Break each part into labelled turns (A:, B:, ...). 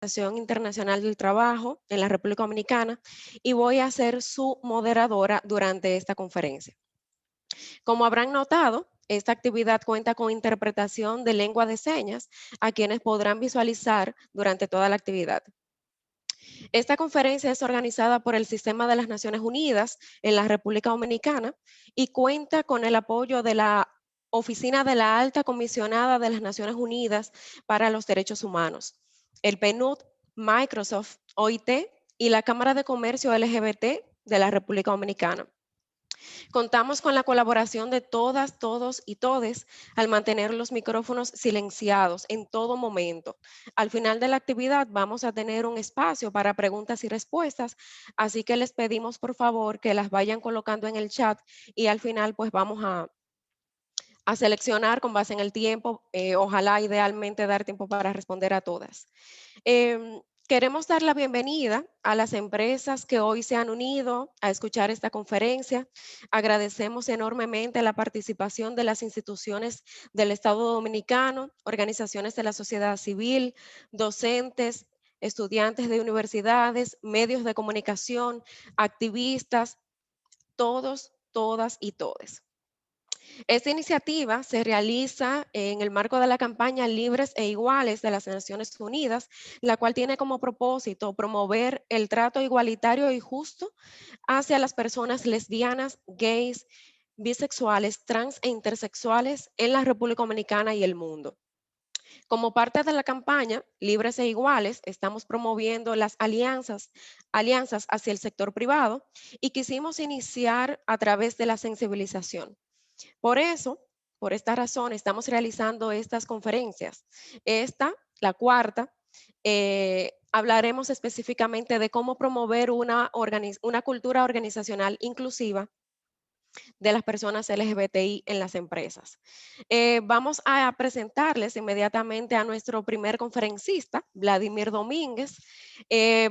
A: Organización Internacional del Trabajo en la República Dominicana y voy a ser su moderadora durante esta conferencia. Como habrán notado, esta actividad cuenta con interpretación de lengua de señas a quienes podrán visualizar durante toda la actividad. Esta conferencia es organizada por el Sistema de las Naciones Unidas en la República Dominicana y cuenta con el apoyo de la Oficina de la Alta Comisionada de las Naciones Unidas para los Derechos Humanos, el PNUD, Microsoft, OIT y la Cámara de Comercio LGBT de la República Dominicana. Contamos con la colaboración de todas, todos y todes al mantener los micrófonos silenciados en todo momento. Al final de la actividad vamos a tener un espacio para preguntas y respuestas, así que les pedimos por favor que las vayan colocando en el chat y al final pues vamos a seleccionar con base en el tiempo, ojalá idealmente dar tiempo para responder a todas. Queremos dar la bienvenida a las empresas que hoy se han unido a escuchar esta conferencia. Agradecemos enormemente la participación de las instituciones del Estado Dominicano, organizaciones de la sociedad civil, docentes, estudiantes de universidades, medios de comunicación, activistas, todos, todas y todes. Esta iniciativa se realiza en el marco de la campaña Libres e Iguales de las Naciones Unidas, la cual tiene como propósito promover el trato igualitario y justo hacia las personas lesbianas, gays, bisexuales, trans e intersexuales en la República Dominicana y el mundo. Como parte de la campaña Libres e Iguales, estamos promoviendo las alianzas hacia el sector privado y quisimos iniciar a través de la sensibilización. Por eso, por esta razón, estamos realizando estas conferencias. Esta, la cuarta, hablaremos específicamente de cómo promover una cultura organizacional inclusiva de las personas LGBTI en las empresas. Vamos a presentarles inmediatamente a nuestro primer conferencista, Vladimir Domínguez.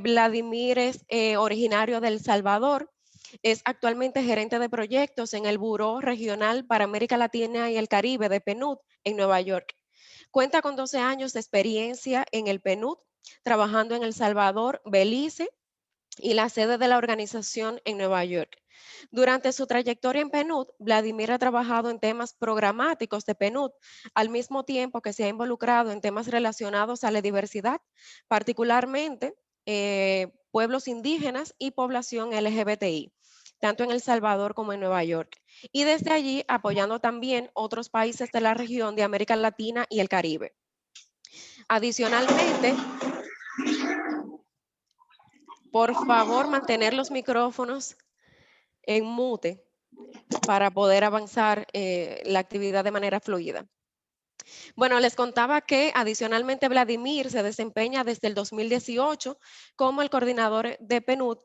A: Vladimir es originario de El Salvador. Es actualmente gerente de proyectos en el Buró Regional para América Latina y el Caribe de PNUD en Nueva York. Cuenta con 12 años de experiencia en el PNUD, trabajando en El Salvador, Belice y la sede de la organización en Nueva York. Durante su trayectoria en PNUD, Vladimir ha trabajado en temas programáticos de PNUD, al mismo tiempo que se ha involucrado en temas relacionados a la diversidad, particularmente pueblos indígenas y población LGBTI, tanto en El Salvador como en Nueva York. Y desde allí apoyando también otros países de la región de América Latina y el Caribe. Adicionalmente, por favor, mantener los micrófonos en mute para poder avanzar la actividad de manera fluida. Bueno, les contaba que adicionalmente Vladimir se desempeña desde el 2018 como el coordinador de PNUD,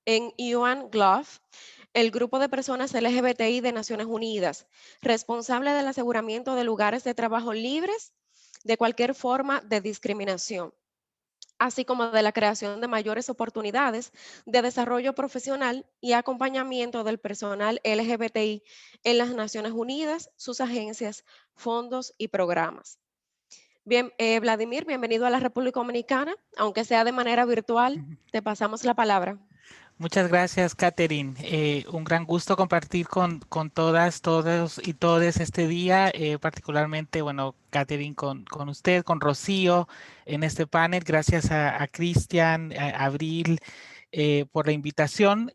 A: en UN GLOVE, el grupo de personas LGBTI de Naciones Unidas, responsable del aseguramiento de lugares de trabajo libres de cualquier forma de discriminación, así como de la creación de mayores oportunidades de desarrollo profesional y acompañamiento del personal LGBTI en las Naciones Unidas, sus agencias, fondos y programas. Bien, Vladimir, bienvenido a la República Dominicana, aunque sea de manera virtual,
B: Ujú.
A: te pasamos la palabra.
B: Muchas gracias, Catherine. Un gran gusto compartir con todas, todos y todes este día, particularmente, bueno, Catherine, con usted, con Rocío en este panel. Gracias a Cristian, a Abril, por la invitación.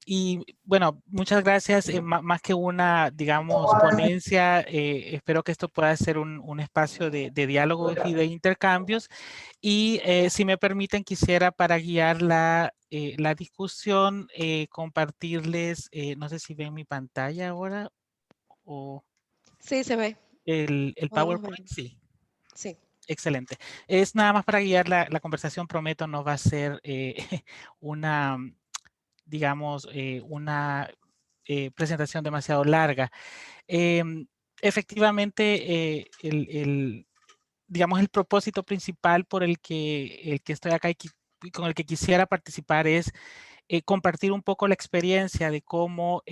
B: Y bueno, muchas gracias. Más que una, digamos, ponencia, espero que esto pueda ser un espacio de diálogos y de intercambios. Y si me permiten, quisiera para guiar la discusión, compartirles, no sé si ven mi pantalla ahora o
A: Sí, se ve,
B: el
A: podemos ver.
B: PowerPoint. Sí,
A: Sí.
B: excelente. Es nada más para guiar la conversación, prometo, no va a ser una, digamos, una presentación demasiado larga. Em, Efectivamente, digamos, el propósito principal por el que estoy acá y con el que quisiera participar es compartir un poco la experiencia de cómo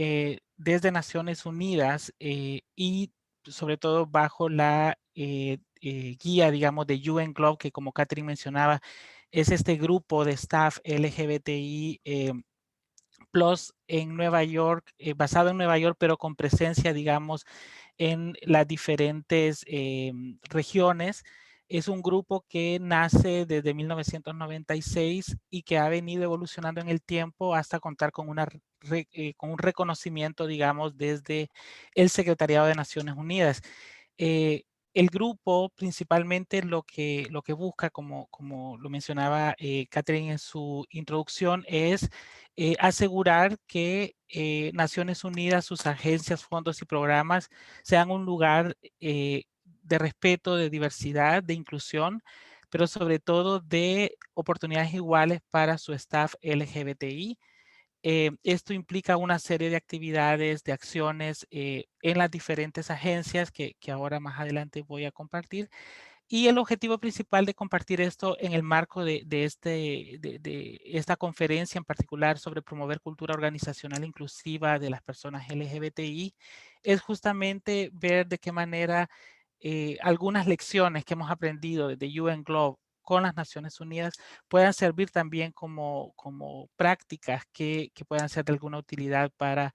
B: desde Naciones Unidas y sobre todo bajo la guía, digamos, de UN Globe, que como Catherine mencionaba, es este grupo de staff LGBTI Plus en Nueva York, basado en Nueva York, pero con presencia, digamos, en las diferentes regiones. Es un grupo que nace desde 1996 y que ha venido evolucionando en el tiempo hasta contar con, con un reconocimiento, digamos, desde el Secretariado de Naciones Unidas. Eh, el grupo principalmente lo que busca, como lo mencionaba Catherine en su introducción, es asegurar que Naciones Unidas, sus agencias, fondos y programas sean un lugar de respeto, de diversidad, de inclusión, pero sobre todo de oportunidades iguales para su staff LGBTI. Esto implica una serie de actividades, de acciones en las diferentes agencias que ahora más adelante voy a compartir. Y el objetivo principal de compartir esto en el marco de esta conferencia en particular sobre promover cultura organizacional inclusiva de las personas LGBTI es justamente ver de qué manera algunas lecciones que hemos aprendido desde UN Globe con las Naciones Unidas puedan servir también como prácticas que puedan ser de alguna utilidad para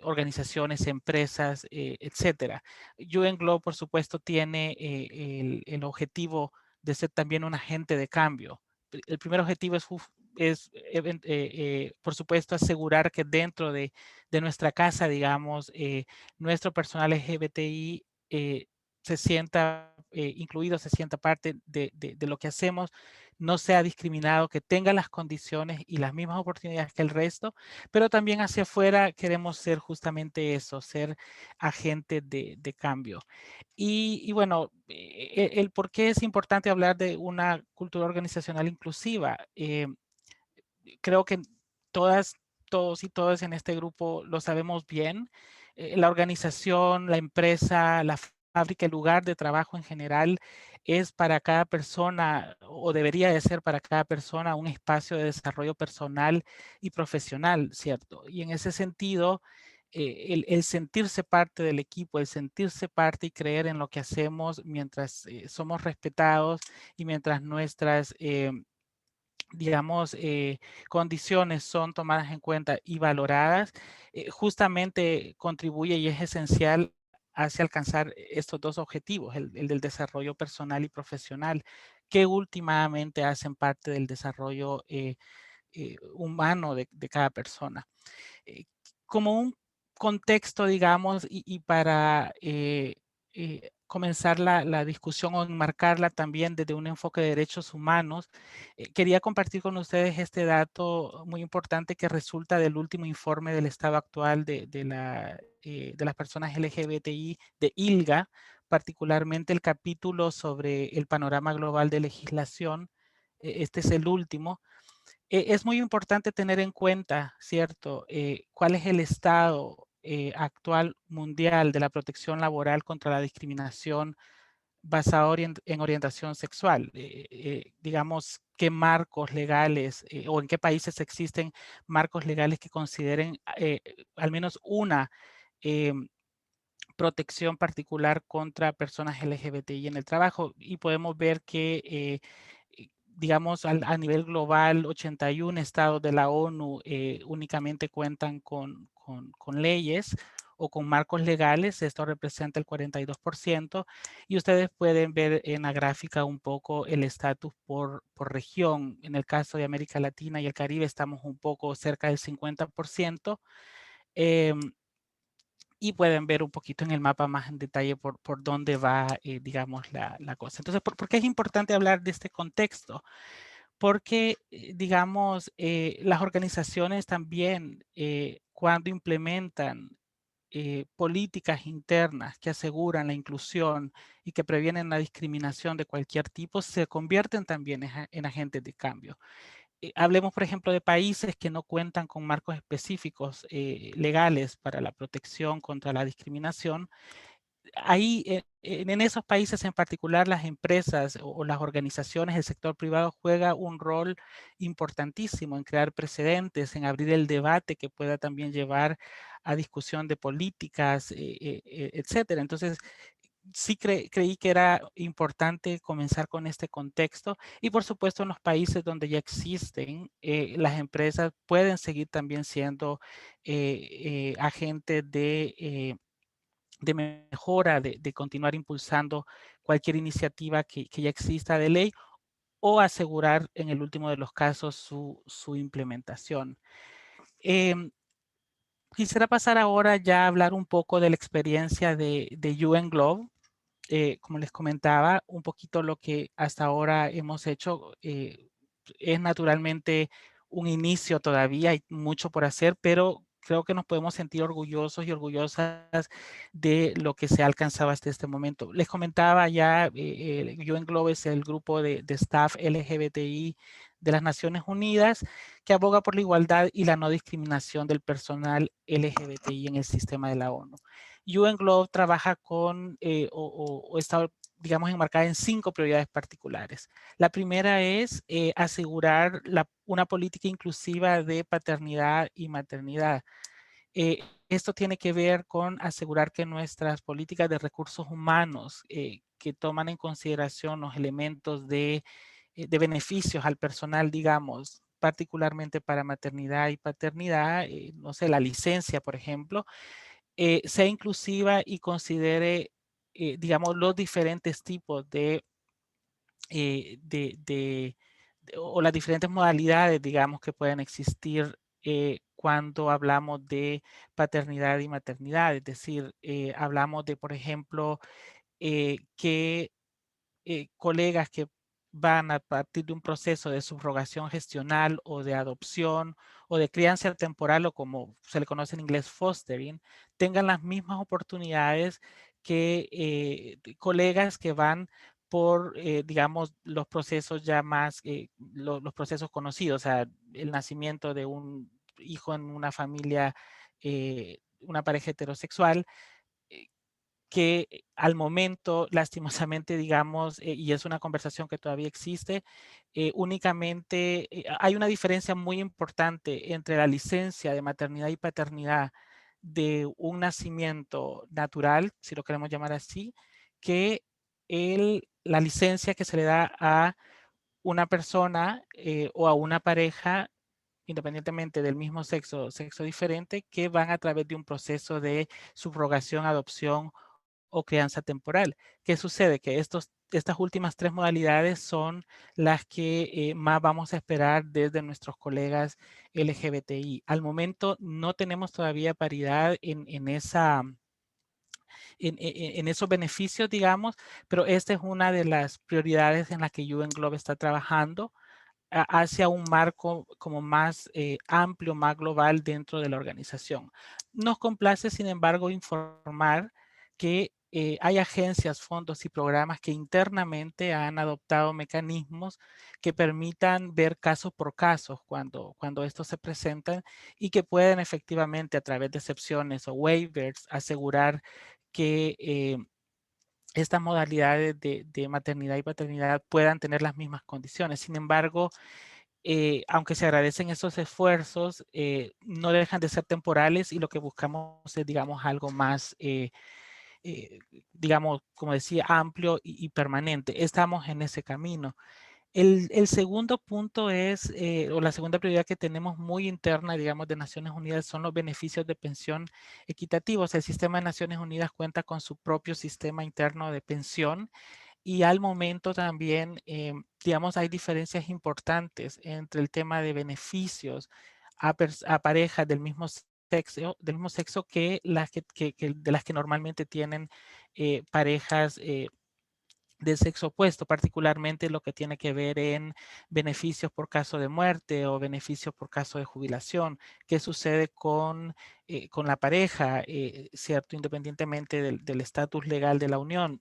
B: organizaciones, empresas, etcétera. UN Globe, por supuesto, tiene el objetivo de ser también un agente de cambio. El primer objetivo por supuesto, asegurar que dentro de nuestra casa, digamos, nuestro personal LGBTI se sienta incluido, se sienta parte de lo que hacemos, no sea discriminado, que tenga las condiciones y las mismas oportunidades que el resto, pero también hacia afuera queremos ser justamente eso, ser agentes de cambio. Y bueno, el por qué es importante hablar de una cultura organizacional inclusiva. Creo que todas, todos y todas en este grupo lo sabemos bien. La organización, la empresa, la fábrica, el lugar de trabajo en general es para cada persona o debería de ser para cada persona un espacio de desarrollo personal y profesional, ¿cierto? Y en ese sentido, el sentirse parte del equipo, el sentirse parte y creer en lo que hacemos mientras somos respetados y mientras nuestras digamos, condiciones son tomadas en cuenta y valoradas, justamente contribuye y es esencial hacia alcanzar estos dos objetivos, el del desarrollo personal y profesional, que últimamente hacen parte del desarrollo humano de cada persona. Eh, como un contexto, digamos, y para comenzar la discusión o enmarcarla también desde un enfoque de derechos humanos, quería compartir con ustedes este dato muy importante que resulta del último informe del estado actual de las personas LGBTI de ILGA, particularmente el capítulo sobre el panorama global de legislación. Este es el último. Es muy importante tener en cuenta, ¿cierto? Cuál es el estado actual mundial de la protección laboral contra la discriminación basada en orientación sexual. Digamos, qué marcos legales o en qué países existen marcos legales que consideren al menos una eh, protección particular contra personas LGBTI en el trabajo. Y podemos ver que digamos, a nivel global, 81 estados de la ONU únicamente cuentan con leyes o con marcos legales. Esto representa el 42%. Y ustedes pueden ver en la gráfica un poco el estatus por región. En el caso de América Latina y el Caribe estamos un poco cerca del 50%. Y pueden ver un poquito en el mapa más en detalle por dónde va, digamos, la cosa. Entonces, ¿por qué es importante hablar de este contexto? Porque, digamos, las organizaciones también, cuando implementan políticas internas que aseguran la inclusión y que previenen la discriminación de cualquier tipo, se convierten también en agentes de cambio. Hablemos, por ejemplo, de países que no cuentan con marcos específicos legales para la protección contra la discriminación. Ahí, en esos países en particular, las empresas o las organizaciones del sector privado juega un rol importantísimo en crear precedentes, en abrir el debate que pueda también llevar a discusión de políticas, etcétera. Entonces, sí creí que era importante comenzar con este contexto y por supuesto en los países donde ya existen, las empresas pueden seguir también siendo agentes de mejora, de continuar impulsando cualquier iniciativa que ya exista de ley o asegurar en el último de los casos su implementación. Em, Quisiera pasar ahora ya a hablar un poco de la experiencia de UN Globe. Como les comentaba, un poquito lo que hasta ahora hemos hecho es naturalmente un inicio todavía, hay mucho por hacer, pero creo que nos podemos sentir orgullosos y orgullosas de lo que se ha alcanzado hasta este momento. Les comentaba ya, UN Globe es el grupo de staff LGBTI de las Naciones Unidas que aboga por la igualdad y la no discriminación del personal LGBTI en el sistema de la ONU. UN Globe trabaja con o está, digamos, enmarcada en 5 prioridades particulares. La primera es asegurar una política inclusiva de paternidad y maternidad. Esto tiene que ver con asegurar que nuestras políticas de recursos humanos que toman en consideración los elementos de beneficios al personal, digamos, particularmente para maternidad y paternidad, no sé, la licencia, por ejemplo, sea inclusiva y considere, digamos, los diferentes tipos eh, de, de, o las diferentes modalidades, digamos, que pueden existir cuando hablamos de paternidad y maternidad. Es decir, hablamos de, por ejemplo, que colegas que van a partir de un proceso de subrogación gestional o de adopción o de crianza temporal o como se le conoce en inglés fostering, tengan las mismas oportunidades que colegas que van por, digamos, los procesos ya más, los procesos conocidos, o sea, el nacimiento de un hijo en una familia, una pareja heterosexual, eh, que al momento, lastimosamente, digamos, y es una conversación que todavía existe, únicamente hay una diferencia muy importante entre la licencia de maternidad y paternidad de un nacimiento natural, si lo queremos llamar así, que la licencia que se le da a una persona o a una pareja independientemente del mismo sexo, sexo diferente, que van a través de un proceso de subrogación, adopción o crianza temporal. ¿Qué sucede? Que estas últimas 3 modalidades son las que más vamos a esperar desde nuestros colegas LGBTI. Al momento no tenemos todavía paridad en esos beneficios, digamos, pero esta es una de las prioridades en las que UN Globe está trabajando hacia un marco como más amplio, más global dentro de la organización. Nos complace, sin embargo, informar que hay agencias, fondos y programas que internamente han adoptado mecanismos que permitan ver caso por caso cuando estos se presentan y que pueden efectivamente a través de excepciones o waivers asegurar que estas modalidades de maternidad y paternidad puedan tener las mismas condiciones. Sin embargo, aunque se agradecen esos esfuerzos, no dejan de ser temporales y lo que buscamos es, digamos, algo más, eh, digamos, como decía, amplio y permanente. Estamos en ese camino. El segundo punto es, o la segunda prioridad que tenemos muy interna, digamos, de Naciones Unidas son los beneficios de pensión equitativos. El sistema de Naciones Unidas cuenta con su propio sistema interno de pensión y al momento también, digamos, hay diferencias importantes entre el tema de beneficios a parejas del mismo sexo que de las que normalmente tienen parejas de sexo opuesto, particularmente lo que tiene que ver en beneficios por caso de muerte o beneficios por caso de jubilación. ¿Qué sucede con la pareja, cierto? Independientemente del estatus legal de la unión,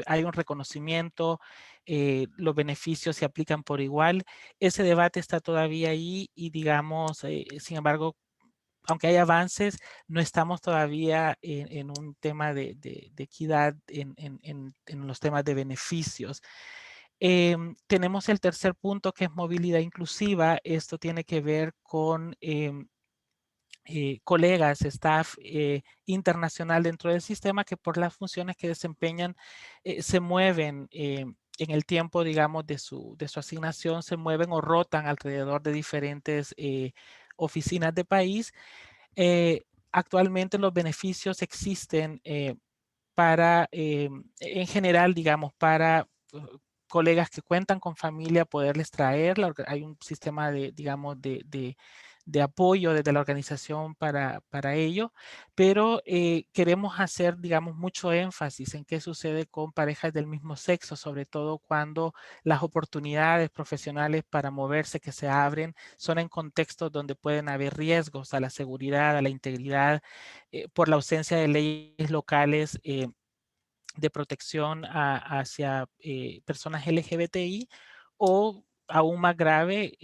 B: hay un reconocimiento, los beneficios se aplican por igual. Ese debate está todavía ahí y digamos, sin embargo, aunque hay avances, no estamos todavía en un tema de equidad en los temas de beneficios. Tenemos el tercer punto que es movilidad inclusiva. Esto tiene que ver con colegas, staff internacional dentro del sistema que por las funciones que desempeñan se mueven en el tiempo, digamos, de su asignación, se mueven o rotan alrededor de diferentes oficinas de país. Actualmente los beneficios existen para, en general, digamos, para colegas que cuentan con familia, poderles traer. Hay un sistema de, digamos, de apoyo desde la organización para ello, pero queremos hacer, digamos, mucho énfasis en qué sucede con parejas del mismo sexo, sobre todo cuando las oportunidades profesionales para moverse que se abren son en contextos donde pueden haber riesgos a la seguridad, a la integridad, por la ausencia de leyes locales de protección hacia personas LGBTI o aún más grave,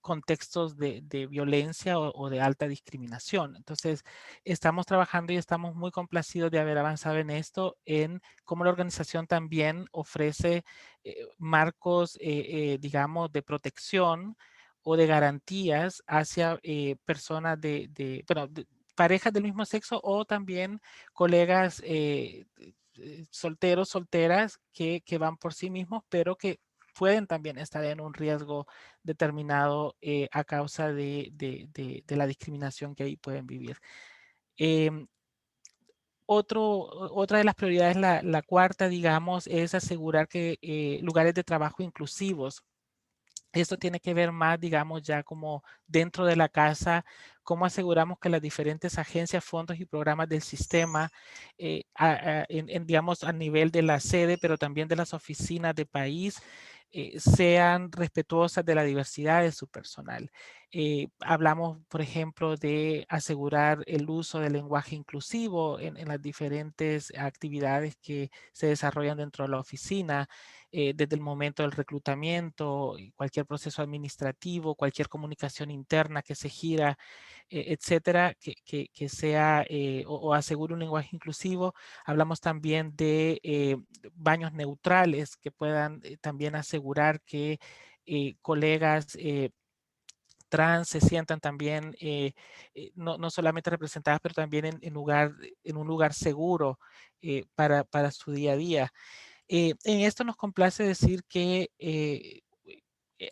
B: contextos de violencia o de alta discriminación. Entonces, estamos trabajando y estamos muy complacidos de haber avanzado en esto, en cómo la organización también ofrece marcos, digamos, de protección o de garantías hacia personas bueno, parejas del mismo sexo o también colegas solteros, solteras que van por sí mismos, pero que pueden también estar en un riesgo determinado a causa de la discriminación que ahí pueden vivir. Em, otra de las prioridades, la cuarta, digamos, es asegurar que lugares de trabajo inclusivos. Esto tiene que ver más, digamos, ya como dentro de la casa, cómo aseguramos que las diferentes agencias, fondos y programas del sistema, digamos, a nivel de la sede, pero también de las oficinas de país, sean respetuosas de la diversidad de su personal. Hablamos, por ejemplo, de asegurar el uso del lenguaje inclusivo en las diferentes actividades que se desarrollan dentro de la oficina, desde el momento del reclutamiento, cualquier proceso administrativo, cualquier comunicación interna que se gira, etcétera, que sea o asegure un lenguaje inclusivo. Hablamos también de baños neutrales que puedan también asegurar que colegas trans se sientan también no solamente representadas, pero también en un lugar seguro para su día a día. En esto nos complace decir que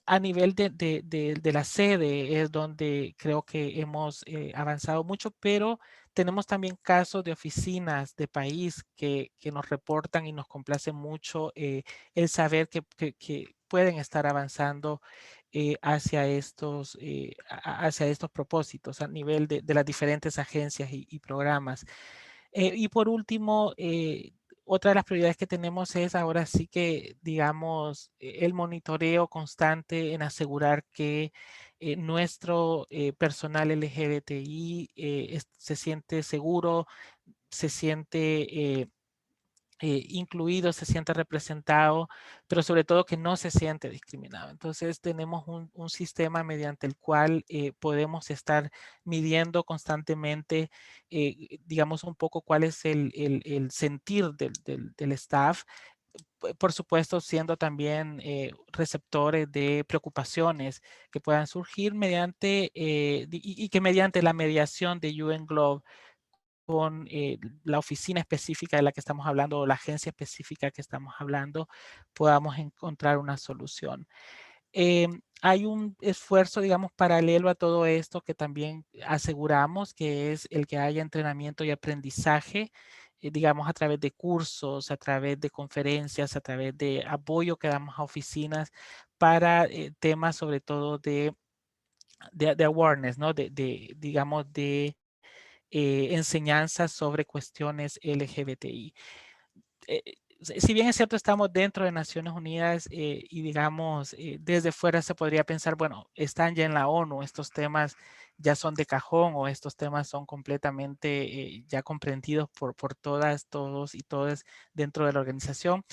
B: a nivel de la sede es donde creo que hemos avanzado mucho, pero tenemos también casos de oficinas de país que nos reportan y nos complace mucho el saber que pueden estar avanzando hacia estos propósitos a nivel de las diferentes agencias y programas. Y por último, otra de las prioridades que tenemos es ahora sí que, digamos, el monitoreo constante en asegurar que nuestro personal LGBTI se siente seguro, se siente incluido, se siente representado, pero sobre todo que no se siente discriminado. Entonces tenemos un sistema mediante el cual podemos estar midiendo constantemente, digamos, un poco cuál es el sentir del staff, por supuesto, siendo también receptores de preocupaciones que puedan surgir mediante, y que mediante la mediación de UN Globe con la oficina específica de la que estamos hablando o la agencia específica que estamos hablando, podamos encontrar una solución. Hay un esfuerzo, digamos, paralelo a todo esto que también aseguramos, que es el que haya entrenamiento y aprendizaje, digamos, a través de cursos, a través de conferencias, a través de apoyo que damos a oficinas para temas sobre todo de awareness, ¿no? Digamos, de enseñanzas sobre cuestiones LGBTI. Eh, si bien es cierto, estamos dentro de Naciones Unidas y digamos, desde fuera se podría pensar, bueno, están ya en la ONU, estos temas ya son de cajón o estos temas son completamente ya comprendidos por todas, todos y todas dentro de la organización.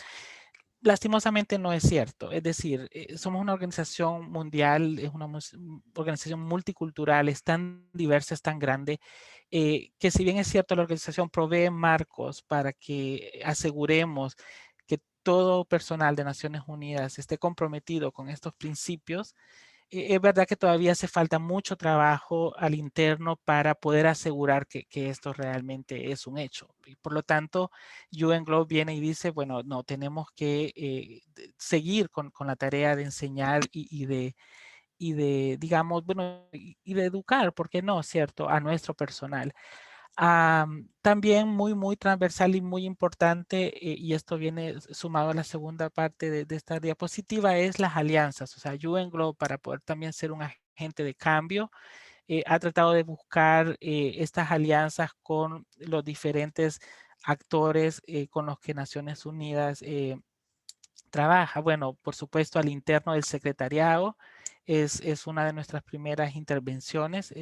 B: Lastimosamente no es cierto. Es decir, somos una organización mundial, es una organización multicultural, es tan diversa, es tan grande, que si bien es cierto, la organización provee marcos para que aseguremos que todo personal de Naciones Unidas esté comprometido con estos principios, es verdad que todavía hace falta mucho trabajo al interno para poder asegurar que esto realmente es un hecho. Y por lo tanto, UN Globe viene y dice, bueno, no, tenemos que seguir con la tarea de enseñar y de, digamos, bueno, y de educar, ¿por qué no, cierto?, a nuestro personal. También muy transversal y muy importante, y esto viene sumado a la segunda parte de esta diapositiva, es las alianzas. O sea, UN Globe, para poder también ser un agente de cambio, ha tratado de buscar estas alianzas con los diferentes actores con los que Naciones Unidas trabaja. Bueno, por supuesto, al interno del secretariado es una de nuestras primeras intervenciones.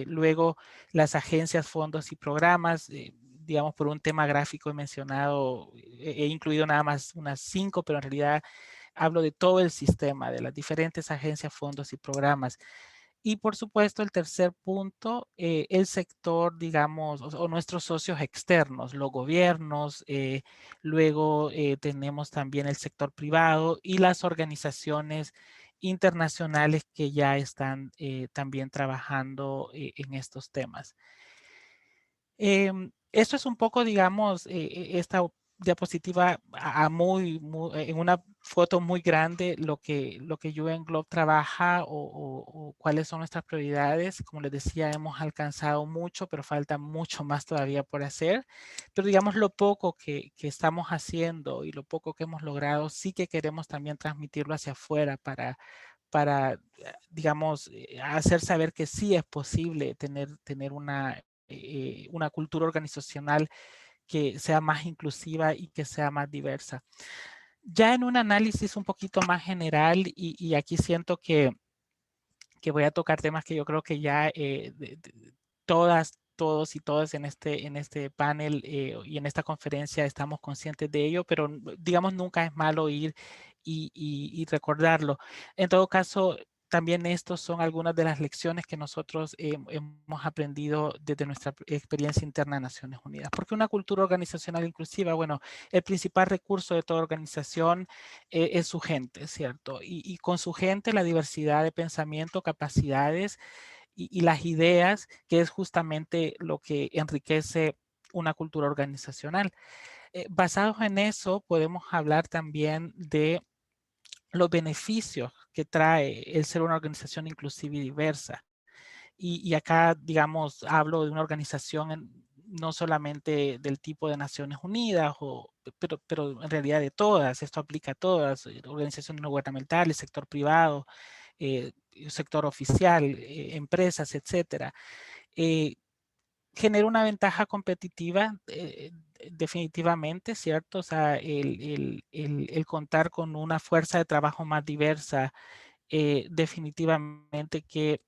B: Luego, las agencias, fondos y programas, digamos, por un tema gráfico he mencionado, he incluido nada más unas 5, pero en realidad hablo de todo el sistema, de las diferentes agencias, fondos y programas. Y por supuesto, el tercer punto, el sector, digamos, o nuestros socios externos, los gobiernos, luego tenemos también el sector privado y las organizaciones internacionales que ya están también trabajando en estos temas. Esto es un poco, digamos, esta diapositiva en una foto muy grande, lo que UN Globe trabaja o cuáles son nuestras prioridades. Como les decía, hemos alcanzado mucho, pero falta mucho más todavía por hacer. Pero digamos, lo poco que estamos haciendo y lo poco que hemos logrado, sí que queremos también transmitirlo hacia afuera para digamos, hacer saber que sí es posible tener una cultura organizacional que sea más inclusiva y que sea más diversa. Ya en un análisis un poquito más general, y aquí siento que voy a tocar temas que yo creo que ya todos y todas en este panel y en esta conferencia estamos conscientes de ello, pero digamos nunca es malo ir y recordarlo. En todo caso, también estos son algunas de las lecciones que nosotros hemos aprendido desde nuestra experiencia interna en Naciones Unidas. Porque una cultura organizacional inclusiva, bueno, el principal recurso de toda organización es su gente, ¿cierto? Y con su gente la diversidad de pensamiento, capacidades y las ideas, que es justamente lo que enriquece una cultura organizacional. Basados en eso, podemos hablar también de los beneficios que trae el ser una organización inclusiva y diversa. Y acá, digamos, hablo de una organización no solamente del tipo de Naciones Unidas, pero en realidad de todas. Esto aplica a todas, organizaciones no gubernamentales, sector privado, sector oficial, empresas, etcétera. Eh, Genera una ventaja competitiva definitivamente, ¿cierto? O sea, el contar con una fuerza de trabajo más diversa, definitivamente que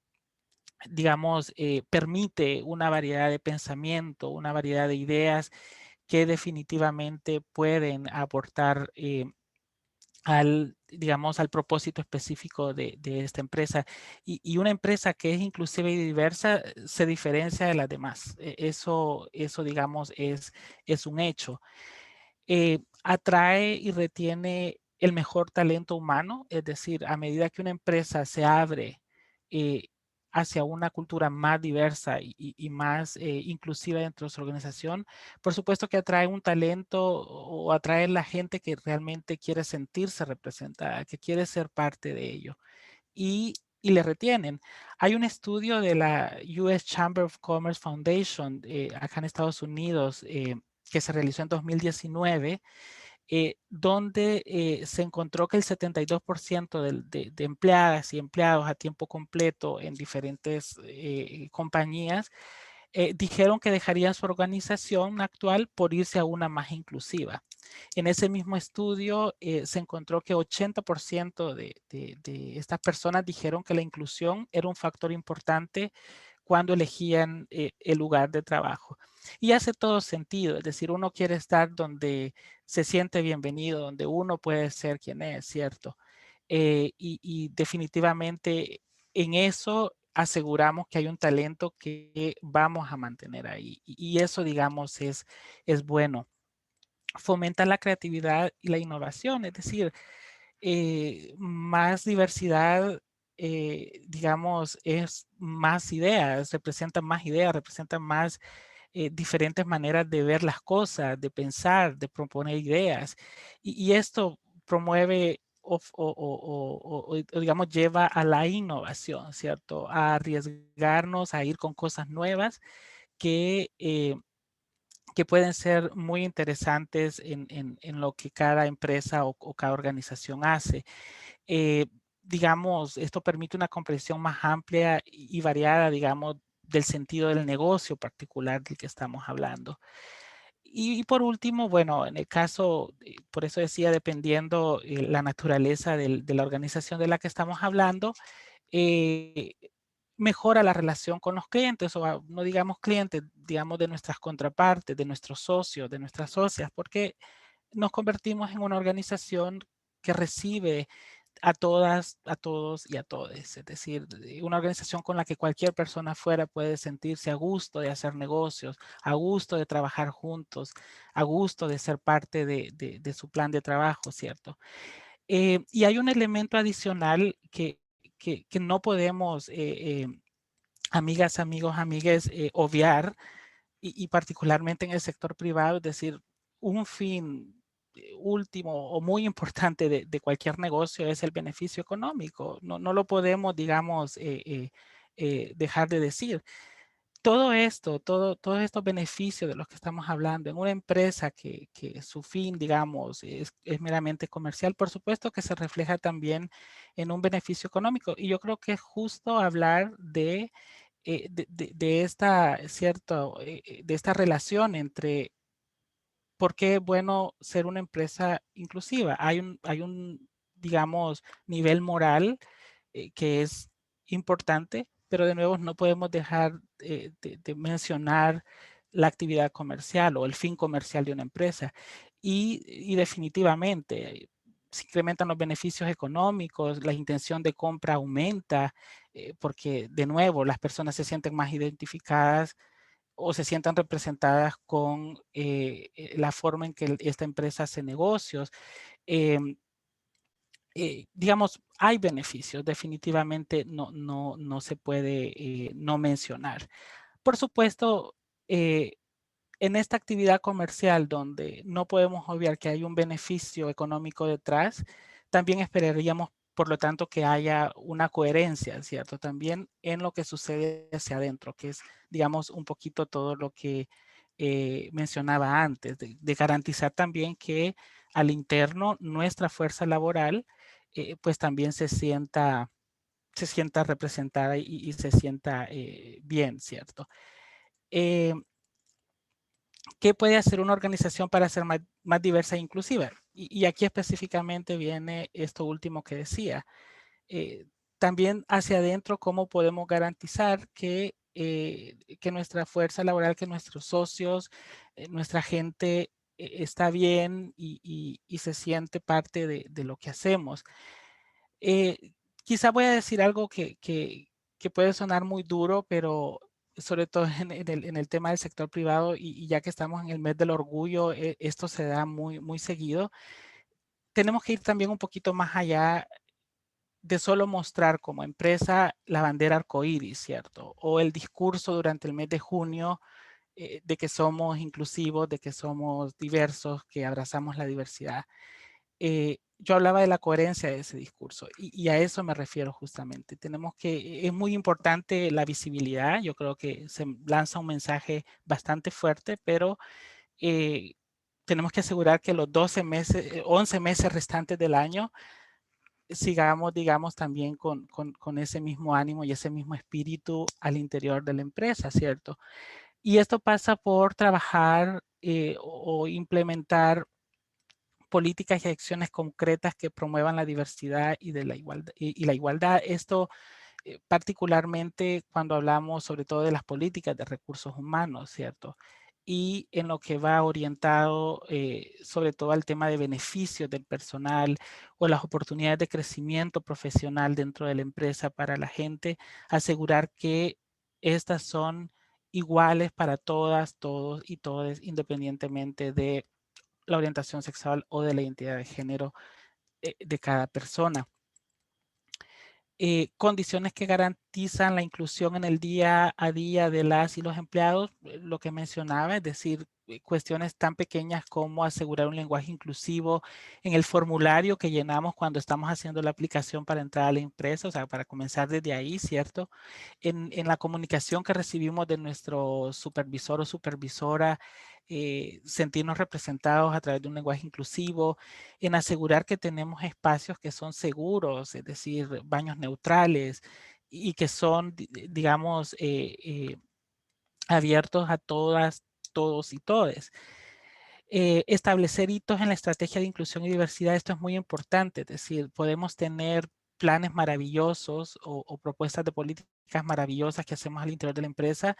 B: digamos, permite una variedad de pensamiento, una variedad de ideas que definitivamente pueden aportar digamos, al propósito específico de esta empresa. Y una empresa que es inclusiva y diversa se diferencia de las demás. Eso digamos, es un hecho. Atrae y retiene el mejor talento humano, es decir, a medida que una empresa se abre eh, hacia una cultura más diversa y más inclusiva dentro de su organización, por supuesto que atrae un talento o atrae la gente que realmente quiere sentirse representada, que quiere ser parte de ello y le retienen. Hay un estudio de la US Chamber of Commerce Foundation acá en Estados Unidos que se realizó en 2019 donde se encontró que el 72% de empleadas y empleados a tiempo completo en diferentes compañías dijeron que dejarían su organización actual por irse a una más inclusiva. En ese mismo estudio se encontró que 80% de estas personas dijeron que la inclusión era un factor importante cuando elegían el lugar de trabajo. Y hace todo sentido, es decir, uno quiere estar donde se siente bienvenido, donde uno puede ser quien es, ¿cierto? Y definitivamente en eso aseguramos que hay un talento que vamos a mantener ahí. Y eso, digamos, es bueno. Fomenta la creatividad y la innovación, es decir, más diversidad digamos, es más ideas, representan más diferentes maneras de ver las cosas, de pensar, de proponer ideas. Y esto promueve o, digamos, lleva a la innovación, ¿cierto? A arriesgarnos a ir con cosas nuevas que, que pueden ser muy interesantes en lo que cada empresa o cada organización hace. Eh, digamos, esto permite una comprensión más amplia y variada, digamos, del sentido del negocio particular del que estamos hablando. Y por último, bueno, en el caso, por eso decía, dependiendo la naturaleza de la organización de la que estamos hablando, eh, mejora la relación con los clientes, o no digamos clientes, digamos de nuestras contrapartes, de nuestros socios, de nuestras socias, porque nos convertimos en una organización que recibe a todas, a todos y a todes. Es decir, una organización con la que cualquier persona afuera puede sentirse a gusto de hacer negocios, a gusto de trabajar juntos, a gusto de ser parte de su plan de trabajo, ¿cierto? Y hay un elemento adicional que no podemos, amigas, amigos, amigues, obviar, y particularmente en el sector privado, es decir, un fin último o muy importante de cualquier negocio es el beneficio económico. No, no lo podemos, digamos, dejar de decir. Todo esto, todos estos beneficios de los que estamos hablando en una empresa que su fin, digamos, es meramente comercial, por supuesto que se refleja también en un beneficio económico. Y yo creo que es justo hablar de esta, cierto, de esta relación entre por qué es bueno ser una empresa inclusiva. Hay un, digamos, nivel moral que es importante, pero de nuevo no podemos dejar de mencionar la actividad comercial o el fin comercial de una empresa. Y definitivamente, se incrementan los beneficios económicos, la intención de compra aumenta, porque de nuevo las personas se sienten más identificadas o se sientan representadas con la forma en que esta empresa hace negocios. Em, digamos, hay beneficios, definitivamente no se puede no mencionar. Por supuesto, eh, en esta actividad comercial donde no podemos obviar que hay un beneficio económico detrás, también esperaríamos, por lo tanto, que haya una coherencia, ¿cierto? También en lo que sucede hacia adentro, que es, digamos, un poquito todo lo que mencionaba antes, de garantizar también que al interno nuestra fuerza laboral, pues también se sienta representada y se sienta bien, ¿cierto? Eh, ¿Qué puede hacer una organización para ser más diversa e inclusiva? Y aquí específicamente viene esto último que decía. Eh, también hacia adentro, ¿cómo podemos garantizar que nuestra fuerza laboral, que nuestros socios, nuestra gente está bien y se siente parte de lo que hacemos? Eh, quizá voy a decir algo que puede sonar muy duro, pero sobre todo en el tema del sector privado y ya que estamos en el mes del orgullo, esto se da muy, muy seguido. Tenemos que ir también un poquito más allá de solo mostrar como empresa la bandera arcoíris, ¿cierto? O el discurso durante el mes de junio de que somos inclusivos, de que somos diversos, que abrazamos la diversidad. Yo hablaba de la coherencia de ese discurso y a eso me refiero justamente. Es muy importante la visibilidad, yo creo que se lanza un mensaje bastante fuerte, pero eh, tenemos que asegurar que los 12 meses, 11 meses restantes del año sigamos, digamos, también con ese mismo ánimo y ese mismo espíritu al interior de la empresa, ¿cierto? Y esto pasa por trabajar o implementar políticas y acciones concretas que promuevan la diversidad y la igualdad. Esto particularmente cuando hablamos sobre todo de las políticas de recursos humanos, ¿cierto? Y en lo que va orientado sobre todo al tema de beneficios del personal o las oportunidades de crecimiento profesional dentro de la empresa para la gente, asegurar que estas son iguales para todas, todos y todes, independientemente de la orientación sexual o de la identidad de género de cada persona. condiciones que garantizan la inclusión en el día a día de las y los empleados, lo que mencionaba, es decir, cuestiones tan pequeñas como asegurar un lenguaje inclusivo en el formulario que llenamos cuando estamos haciendo la aplicación para entrar a la empresa, o sea, para comenzar desde ahí, ¿cierto? En la comunicación que recibimos de nuestro supervisor o supervisora, sentirnos representados a través de un lenguaje inclusivo, en asegurar que tenemos espacios que son seguros, es decir, baños neutrales y que son, digamos, abiertos a todas, todos y todes. Establecer hitos en la estrategia de inclusión y diversidad, esto es muy importante, es decir, podemos tener planes maravillosos o propuestas de políticas maravillosas que hacemos al interior de la empresa,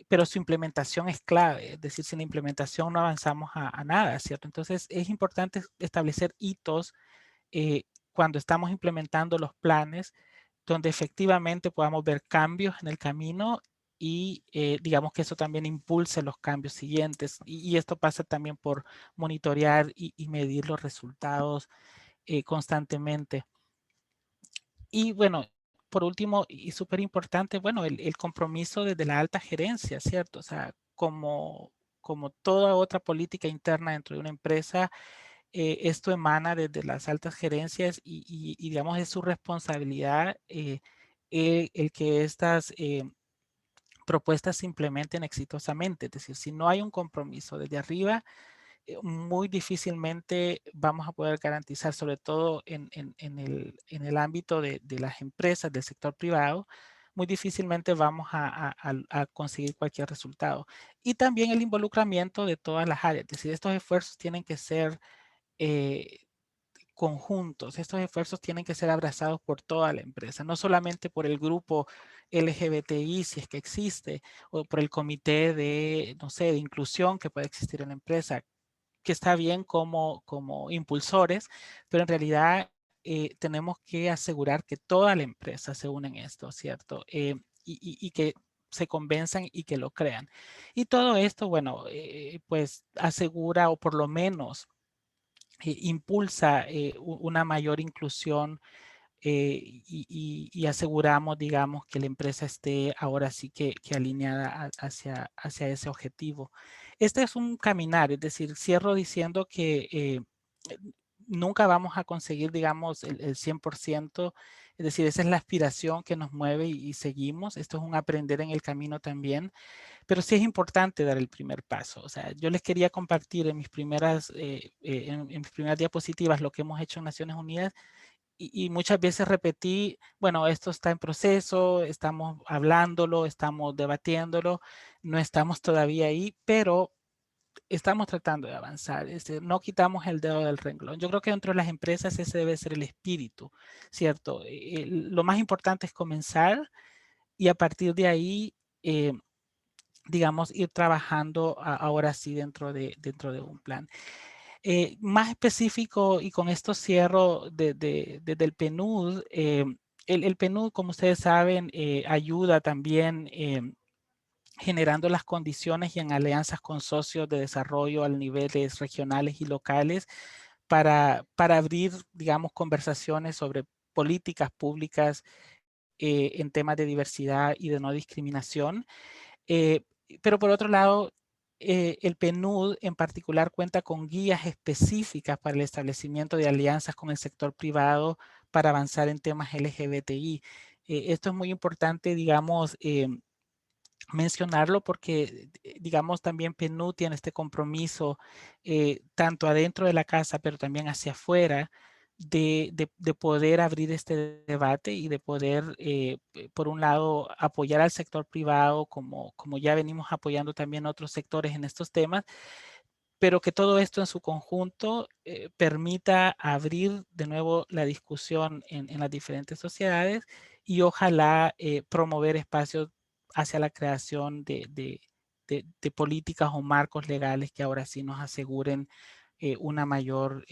B: pero su implementación es clave, es decir, sin la implementación no avanzamos a nada, ¿cierto? Entonces es importante establecer hitos cuando estamos implementando los planes, donde efectivamente podamos ver cambios en el camino y digamos que eso también impulse los cambios siguientes. Y esto pasa también por monitorear y medir los resultados constantemente. Y bueno, por último, y súper importante, bueno, el compromiso desde la alta gerencia, ¿cierto? O sea, como toda otra política interna dentro de una empresa, esto emana desde las altas gerencias y digamos es su responsabilidad el que estas propuestas se implementen exitosamente. Es decir, si no hay un compromiso desde arriba, muy difícilmente vamos a poder garantizar, sobre todo en el ámbito de las empresas del sector privado, muy difícilmente vamos a conseguir cualquier resultado. Y también el involucramiento de todas las áreas. Es decir, estos esfuerzos tienen que ser eh, conjuntos. Estos esfuerzos tienen que ser abrazados por toda la empresa, no solamente por el grupo LGBTI, si es que existe, o por el comité de, no sé, de inclusión que puede existir en la empresa, que está bien como impulsores, pero en realidad tenemos que asegurar que toda la empresa se une en esto, ¿cierto? Y que se convenzan y que lo crean. Y todo esto, bueno, pues asegura o por lo menos impulsa una mayor inclusión y aseguramos, digamos, que la empresa esté ahora sí que alineada hacia ese objetivo. Este es un caminar, es decir, cierro diciendo que nunca vamos a conseguir, digamos, el 100%, es decir, esa es la aspiración que nos mueve y seguimos. Esto es un aprender en el camino también, pero sí es importante dar el primer paso. O sea, yo les quería compartir en mis en mis primeras diapositivas lo que hemos hecho en Naciones Unidas y muchas veces repetí, bueno, esto está en proceso, estamos hablándolo, estamos debatiéndolo, no estamos todavía ahí, pero estamos tratando de avanzar. No quitamos el dedo del renglón. Yo creo que dentro de las empresas ese debe ser el espíritu, ¿cierto? Lo más importante es comenzar y a partir de ahí digamos, ir trabajando ahora sí dentro de un plan. Más específico, y con esto cierro desde el PNUD, el PNUD, como ustedes saben, ayuda también generando las condiciones y en alianzas con socios de desarrollo a niveles regionales y locales para abrir, digamos, conversaciones sobre políticas públicas en temas de diversidad y de no discriminación. Eh, pero por otro lado, el PNUD en particular cuenta con guías específicas para el establecimiento de alianzas con el sector privado para avanzar en temas LGBTI. Esto es muy importante, digamos, mencionarlo porque, digamos, también PNUD tiene este compromiso tanto adentro de la casa, pero también hacia afuera, de poder abrir este debate y de poder, por un lado, apoyar al sector privado, como ya venimos apoyando también a otros sectores en estos temas, pero que todo esto en su conjunto permita abrir de nuevo la discusión en las diferentes sociedades y ojalá promover espacios hacia la creación de políticas o marcos legales que ahora sí nos aseguren una mayor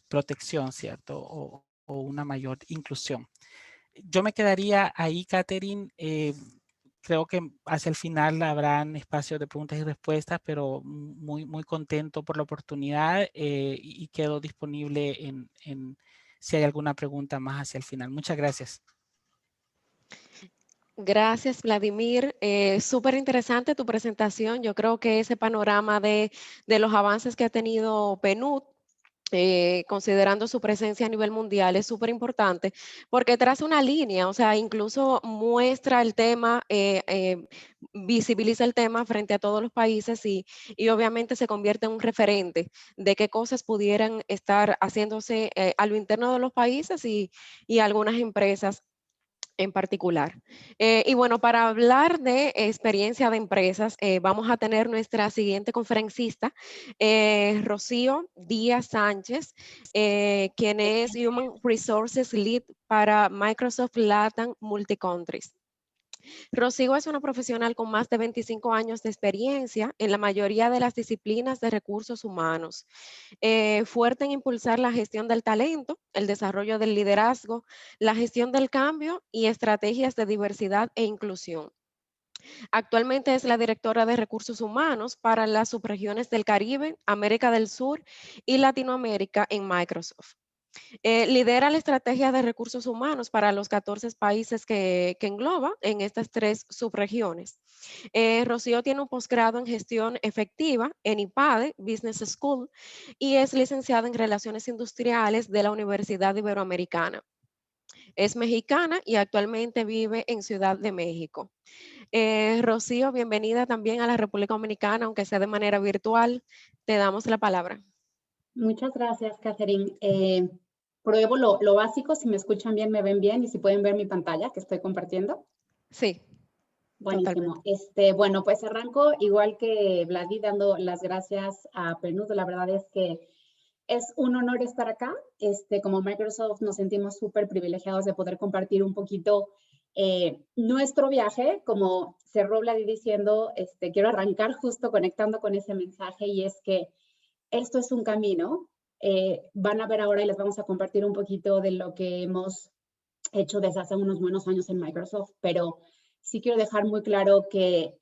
B: protección, ¿cierto? O una mayor inclusión. Yo me quedaría ahí, Catherine. Creo que hacia el final habrán espacios de preguntas y respuestas, pero muy contento por la oportunidad y quedo disponible si hay alguna pregunta más hacia el final. Muchas gracias.
A: Gracias, Vladimir. Súper interesante tu presentación. Yo creo que ese panorama de los avances que ha tenido PNUD, considerando su presencia a nivel mundial, es súper importante porque traza una línea, o sea, incluso muestra el tema, visibiliza el tema frente a todos los países y obviamente se convierte en un referente de qué cosas pudieran estar haciéndose a lo interno de los países y algunas empresas en particular. Y bueno, para hablar de experiencia de empresas, vamos a tener nuestra siguiente conferencista, Rocío Díaz Sánchez, quien es Human Resources Lead para Microsoft Latam Multicountries. Rocío es una profesional con más de 25 años de experiencia en la mayoría de las disciplinas de recursos humanos, fuerte en impulsar la gestión del talento, el desarrollo del liderazgo, la gestión del cambio y estrategias de diversidad e inclusión. Actualmente es la directora de recursos humanos para las subregiones del Caribe, América del Sur y Latinoamérica en Microsoft. Lidera la estrategia de recursos humanos para los 14 países que engloba en estas 3 subregiones. Rocío tiene un posgrado en gestión efectiva en IPADE Business School y es licenciada en Relaciones Industriales de la Universidad Iberoamericana. Es mexicana y actualmente vive en Ciudad de México. Rocío, bienvenida también a la República Dominicana, aunque sea de manera virtual. Te damos la palabra.
C: Muchas gracias, Catherine. Pruebo lo básico, si me escuchan bien, me ven bien y si pueden ver mi pantalla que estoy compartiendo.
A: Sí.
C: Buenísimo. Bueno, pues arranco igual que Vladi dando las gracias a PNUD. La verdad es que es un honor estar acá. Como Microsoft nos sentimos súper privilegiados de poder compartir un poquito nuestro viaje. Como cerró Vladi diciendo, quiero arrancar justo conectando con ese mensaje y es que esto es un camino. Van a ver ahora y les vamos a compartir un poquito de lo que hemos hecho desde hace unos buenos años en Microsoft, pero sí quiero dejar muy claro que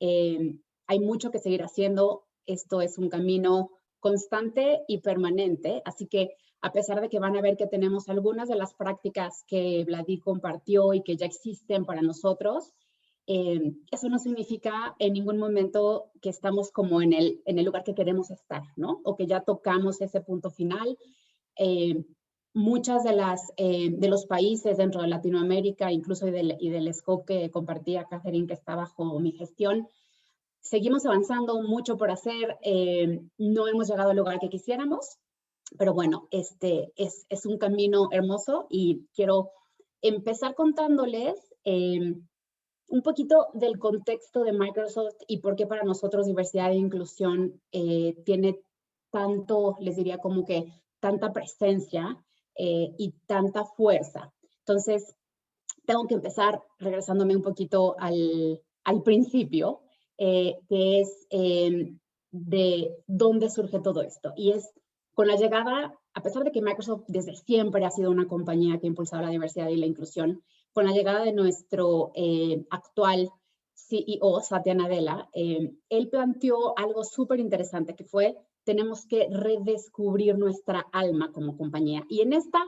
C: hay mucho que seguir haciendo. Esto es un camino constante y permanente, así que a pesar de que van a ver que tenemos algunas de las prácticas que Vladi compartió y que ya existen para nosotros, eso no significa en ningún momento que estamos como en el lugar que queremos estar, ¿no? O que ya tocamos ese punto final. Muchas de los países dentro de Latinoamérica, incluso y del scope que compartía Catherine, que está bajo mi gestión, seguimos avanzando, mucho por hacer. No hemos llegado al lugar que quisiéramos, pero bueno, es un camino hermoso y quiero empezar contándoles un poquito del contexto de Microsoft y por qué para nosotros diversidad e inclusión tiene tanto, les diría como que tanta presencia y tanta fuerza. Entonces, tengo que empezar regresándome un poquito al principio, que es de dónde surge todo esto. Y es con la llegada, a pesar de que Microsoft desde siempre ha sido una compañía que ha impulsado la diversidad y la inclusión, con la llegada de nuestro actual CEO, Satya Nadella, él planteó algo súper interesante que fue, tenemos que redescubrir nuestra alma como compañía. Y en esta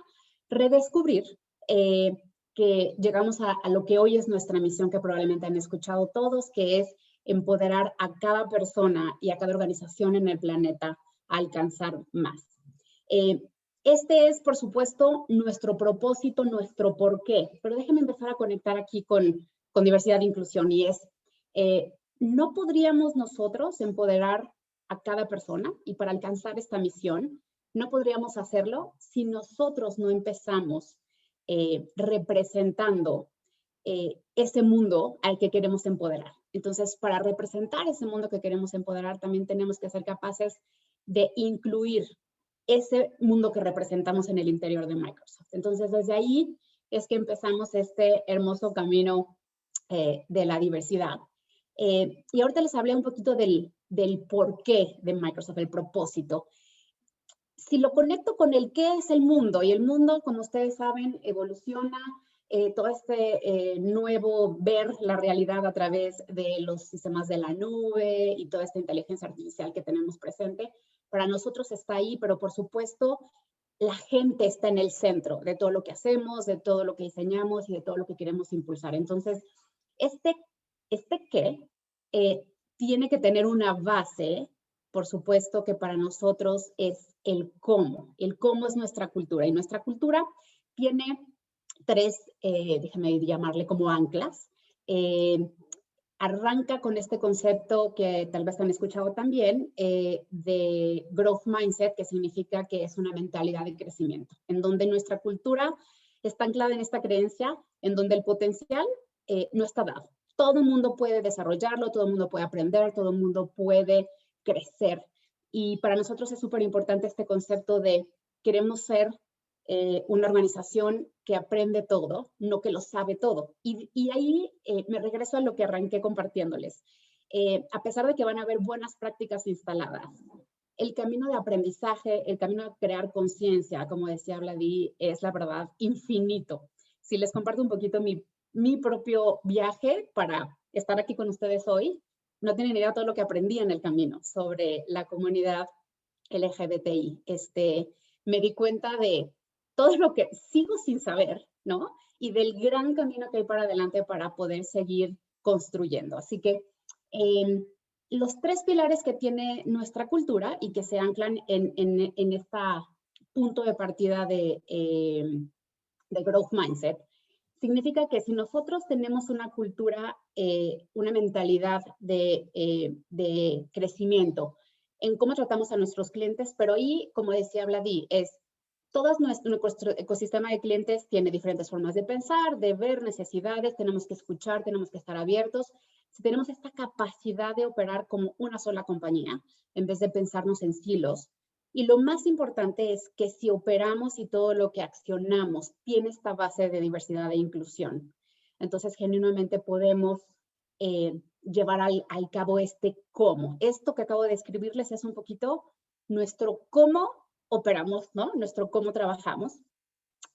C: redescubrir, que llegamos a lo que hoy es nuestra misión, que probablemente han escuchado todos, que es empoderar a cada persona y a cada organización en el planeta a alcanzar más. Este es, por supuesto, nuestro propósito, nuestro porqué, pero déjenme empezar a conectar aquí con diversidad e inclusión y es, no podríamos nosotros empoderar a cada persona y para alcanzar esta misión, no podríamos hacerlo si nosotros no empezamos representando ese mundo al que queremos empoderar. Entonces, para representar ese mundo que queremos empoderar, también tenemos que ser capaces de incluir ese mundo que representamos en el interior de Microsoft. Entonces, desde ahí es que empezamos este hermoso camino de la diversidad. Y ahorita les hablé un poquito del porqué de Microsoft, el propósito. Si lo conecto con el qué es el mundo, y el mundo, como ustedes saben, evoluciona, todo nuevo ver la realidad a través de los sistemas de la nube y toda esta inteligencia artificial que tenemos presente, para nosotros está ahí, pero por supuesto la gente está en el centro de todo lo que hacemos, de todo lo que diseñamos y de todo lo que queremos impulsar. Entonces, este qué tiene que tener una base, por supuesto que para nosotros es el cómo. El cómo es nuestra cultura, y nuestra cultura tiene tres, déjame llamarle como anclas. Arranca con este concepto que tal vez han escuchado también, de growth mindset, que significa que es una mentalidad de crecimiento, en donde nuestra cultura está anclada en esta creencia, en donde el potencial no está dado. Todo el mundo puede desarrollarlo, todo el mundo puede aprender, todo el mundo puede crecer. Y para nosotros es súper importante este concepto de queremos ser una organización que aprende todo, no que lo sabe todo. Y ahí me regreso a lo que arranqué compartiéndoles. A pesar de que van a haber buenas prácticas instaladas, el camino de aprendizaje, el camino de crear conciencia, como decía Vladi, es la verdad infinito. Si les comparto un poquito mi propio viaje para estar aquí con ustedes hoy, no tienen idea de todo lo que aprendí en el camino sobre la comunidad LGBTI. Me di cuenta de todo lo que sigo sin saber, ¿no? Y del gran camino que hay para adelante para poder seguir construyendo. Así que los tres pilares que tiene nuestra cultura y que se anclan en este punto de partida de growth mindset, significa que si nosotros tenemos una cultura, una mentalidad de crecimiento en cómo tratamos a nuestros clientes, pero ahí, como decía Vladi, todo nuestro ecosistema de clientes tiene diferentes formas de pensar, de ver necesidades, tenemos que escuchar, tenemos que estar abiertos. Si tenemos esta capacidad de operar como una sola compañía, en vez de pensarnos en silos. Y lo más importante es que si operamos y todo lo que accionamos tiene esta base de diversidad e inclusión, entonces genuinamente podemos llevar al cabo este cómo. Esto que acabo de describirles es un poquito nuestro cómo operamos, ¿no? Nuestro cómo trabajamos.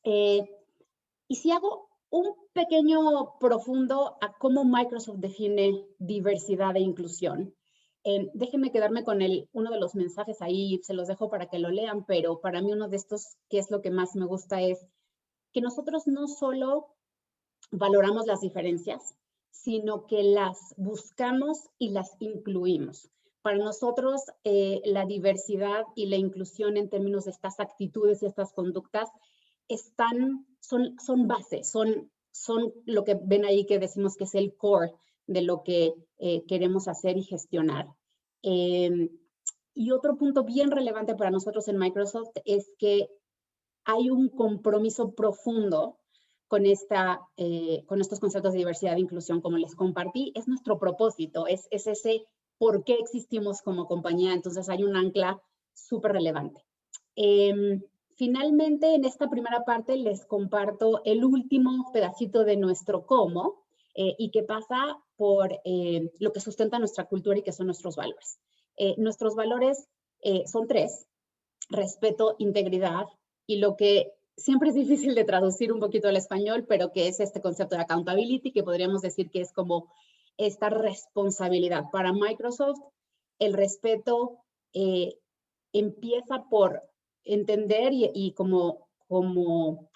C: Y si hago un pequeño profundo a cómo Microsoft define diversidad e inclusión, déjenme quedarme con uno de los mensajes ahí, se los dejo para que lo lean, pero para mí uno de estos, que es lo que más me gusta, es que nosotros no solo valoramos las diferencias, sino que las buscamos y las incluimos. Para nosotros, la diversidad y la inclusión en términos de estas actitudes y estas conductas son base, son lo que ven ahí que decimos que es el core de lo que queremos hacer y gestionar. Y otro punto bien relevante para nosotros en Microsoft es que hay un compromiso profundo con estos conceptos de diversidad e inclusión, como les compartí. Es nuestro propósito, es ese por qué existimos como compañía. Entonces hay un ancla súper relevante. Finalmente, en esta primera parte les comparto el último pedacito de nuestro cómo y que pasa por lo que sustenta nuestra cultura y que son nuestros valores. Nuestros valores son tres: respeto, integridad y lo que siempre es difícil de traducir un poquito al español, pero que es este concepto de accountability, que podríamos decir que es como esta responsabilidad. Para Microsoft, el respeto empieza por entender y como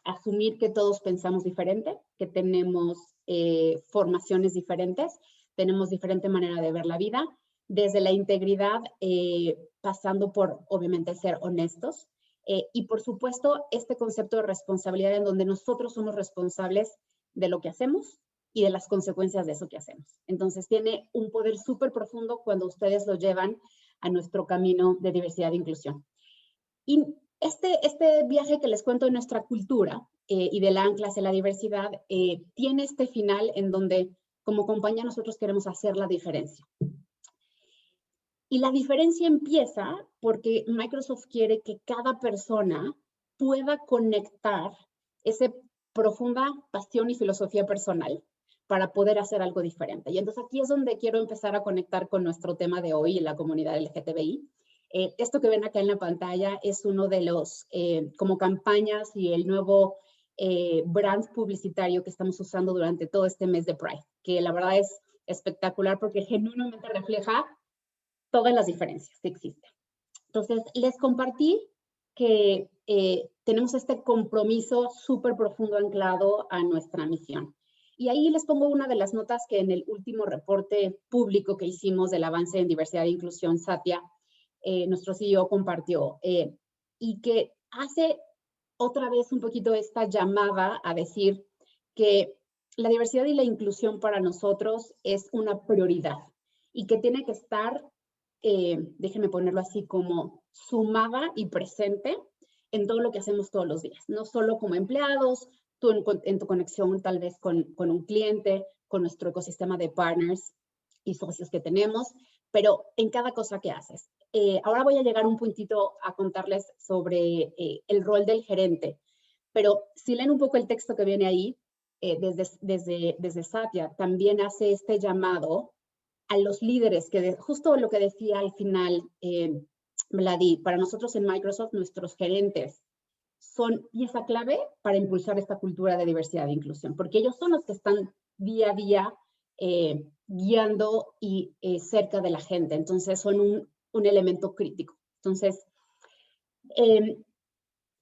C: asumir que todos pensamos diferente, que tenemos formaciones diferentes, tenemos diferente manera de ver la vida, desde la integridad, pasando por, obviamente, ser honestos, y por supuesto, este concepto de responsabilidad en donde nosotros somos responsables de lo que hacemos y de las consecuencias de eso que hacemos. Entonces, tiene un poder súper profundo cuando ustedes lo llevan a nuestro camino de diversidad e inclusión. Y este viaje que les cuento de nuestra cultura y del ancla hacia la diversidad tiene este final en donde como compañía nosotros queremos hacer la diferencia. Y la diferencia empieza porque Microsoft quiere que cada persona pueda conectar esa profunda pasión y filosofía personal para poder hacer algo diferente. Y entonces aquí es donde quiero empezar a conectar con nuestro tema de hoy en la comunidad LGTBI. Esto que ven acá en la pantalla es uno de los como campañas y el nuevo brand publicitario que estamos usando durante todo este mes de Pride, que la verdad es espectacular porque genuinamente refleja todas las diferencias que existen. Entonces, les compartí que tenemos este compromiso súper profundo anclado a nuestra misión. Y ahí les pongo una de las notas que en el último reporte público que hicimos del avance en diversidad e inclusión, Satya, nuestro CEO, compartió, y que hace otra vez un poquito esta llamada a decir que la diversidad y la inclusión para nosotros es una prioridad y que tiene que estar, déjenme ponerlo así, como sumada y presente en todo lo que hacemos todos los días, no solo como empleados, tú en tu conexión tal vez con un cliente, con nuestro ecosistema de partners y socios que tenemos, pero en cada cosa que haces. Ahora voy a llegar un puntito a contarles sobre el rol del gerente, pero si leen un poco el texto que viene ahí, desde Satya, también hace este llamado a los líderes, que justo lo que decía al final Vladi, para nosotros en Microsoft, nuestros gerentes son pieza clave para impulsar esta cultura de diversidad e inclusión, porque ellos son los que están día a día guiando y cerca de la gente. Entonces, son un elemento crítico. Entonces,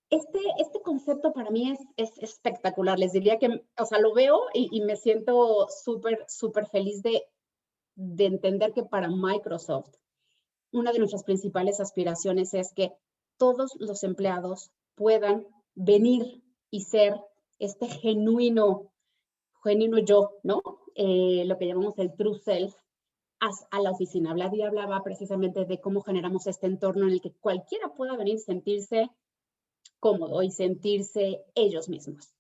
C: este concepto para mí es espectacular. Les diría que, o sea, lo veo y me siento súper feliz de entender que para Microsoft, una de nuestras principales aspiraciones es que todos los empleados puedan venir y ser este genuino yo, ¿no? Lo que llamamos el true self, a la oficina. Vladi hablaba precisamente de cómo generamos este entorno en el que cualquiera pueda venir y sentirse cómodo y sentirse ellos mismos.